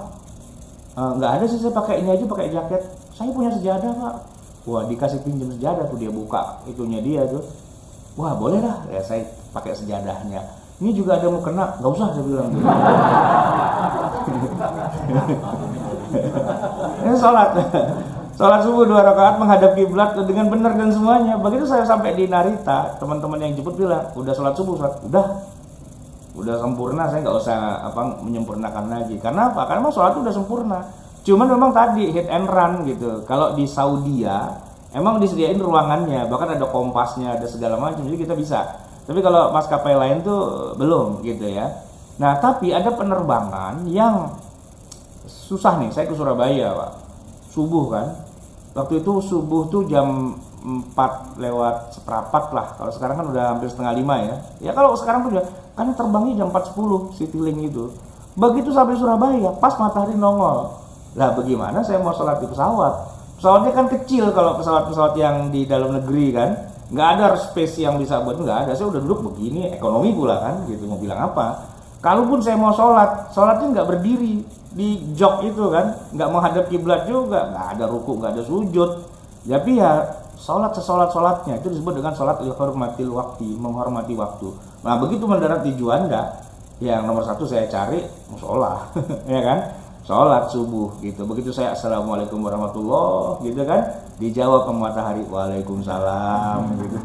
[SPEAKER 2] Nggak ada sih, saya pakai ini aja, pakai jaket. Saya punya sejadah Pak. Wah dikasih pinjam sejadah tuh, dia buka itunya dia tuh. Wah boleh lah, ya saya pakai sejadahnya. Ini juga ada mau kena, nggak usah saya bilang. Ini sholat. Sholat subuh 2 rakaat menghadap kiblat dengan benar dan semuanya. Begitu saya sampai di Narita, teman-teman yang jemput bilang, udah sholat subuh, udah sempurna, saya nggak usah menyempurnakan lagi. Karena apa? Karena sholat itu udah sempurna. Cuman memang tadi hit and run gitu. Kalau di Saudi emang disediain ruangannya, bahkan ada kompasnya, ada segala macam, jadi kita bisa. Tapi kalau maskapai lain tuh belum gitu ya. Nah tapi ada penerbangan yang susah nih. Saya ke Surabaya Pak, subuh kan. Waktu itu subuh tuh jam 4 lewat seperempat lah. Kalau sekarang kan udah hampir setengah 5 ya. Ya kalau sekarang tuh kan terbangnya jam 4.10 Citylink itu. Begitu sampai Surabaya, pas matahari nongol. Lah bagaimana saya mau sholat di pesawat? Pesawatnya kan kecil kalau pesawat-pesawat yang di dalam negeri kan. Nggak ada space yang bisa buat, nggak ada. Saya udah duduk begini, ekonomi pula kan, gitu mau bilang apa. Kalaupun saya mau sholatnya nggak berdiri di jok itu kan, nggak menghadap kiblat juga, nggak ada ruku, nggak ada sujud. Tapi ya sholatnya itu disebut dengan sholat lihormatil waktu, menghormati waktu. Nah begitu mendarat di Juanda, yang nomor satu saya cari musola, ya kan, sholat subuh gitu. Begitu saya assalamualaikum warahmatullah gitu kan, dijawab sama matahari waalaikumsalam gitu.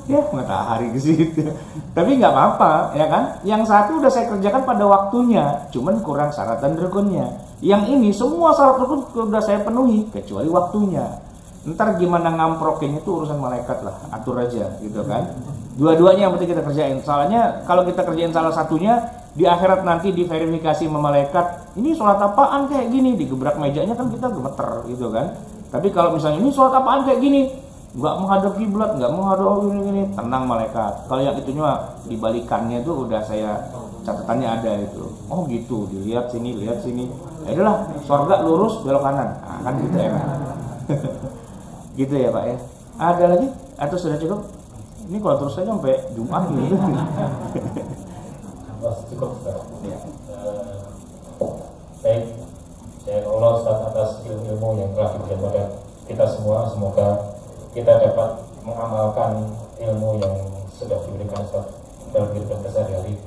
[SPEAKER 2] Ya matahari ke situ. Tapi nggak apa-apa ya kan. Yang satu udah saya kerjakan pada waktunya, cuman kurang syarat dan rukunnya. Yang ini semua syarat rukun udah saya penuhi kecuali waktunya. Ntar gimana ngamprokin itu urusan malaikat lah, atur aja gitu kan. Dua-duanya yang penting kita kerjain. Soalnya kalau kita kerjain salah satunya, di akhirat nanti diverifikasi sama malaikat, ini sholat apaan kayak gini, digebrak mejanya kan kita gemeter gitu kan. Tapi kalau misalnya ini sholat apaan kayak gini, nggak menghadap kiblat, nggak menghadap gini, tenang malaikat. Kalau yang itunya dibalikannya tuh udah saya catatannya ada itu. Oh gitu, dilihat sini, lihat sini. Ya udahlah, surga lurus belok kanan. Nah, kan gitu ya kan. Gitu ya Pak ya. Ada lagi atau sudah cukup? Ini kalau terus saja sampai Jumat gitu.
[SPEAKER 3] Cukup Ustaz.
[SPEAKER 2] Ya.
[SPEAKER 3] Baik, saya Allah Ustaz atas ilmu yang telah diberikan kepada kita semua. Semoga kita dapat mengamalkan ilmu yang sudah diberikan Ustaz dalam kehidupan sehari-hari.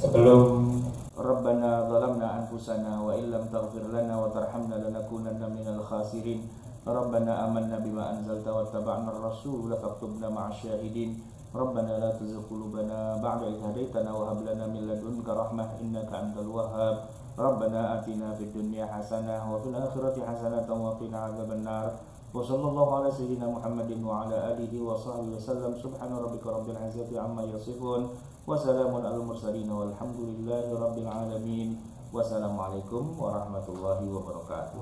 [SPEAKER 3] Sebelum
[SPEAKER 2] Rabbana zalamna anfusana wa illam taghfir lana wa tarhamna lanakunanna minal khasirin. Rabbana amanna bima anzalta wa taba'na ar-rasul faktubna ma'asy syahidin. Rabbana la tuzigh qulubana ba'da idh hadaytana wa hab lana min ladunka rahmah innaka antal wahhab. Rabbana atina fid dunya hasanah wa fil akhirati hasanah wa qina adzabannar. Wa sallallahu ala sayyidina Muhammadin wa ala alihi wa sahbihi wasallam. Subhana rabbika rabbil izzati amma yasifun wa salamun alal mursalin walhamdulillahi rabbil alamin. Wassalamualaikum warahmatullahi wabarakatuh.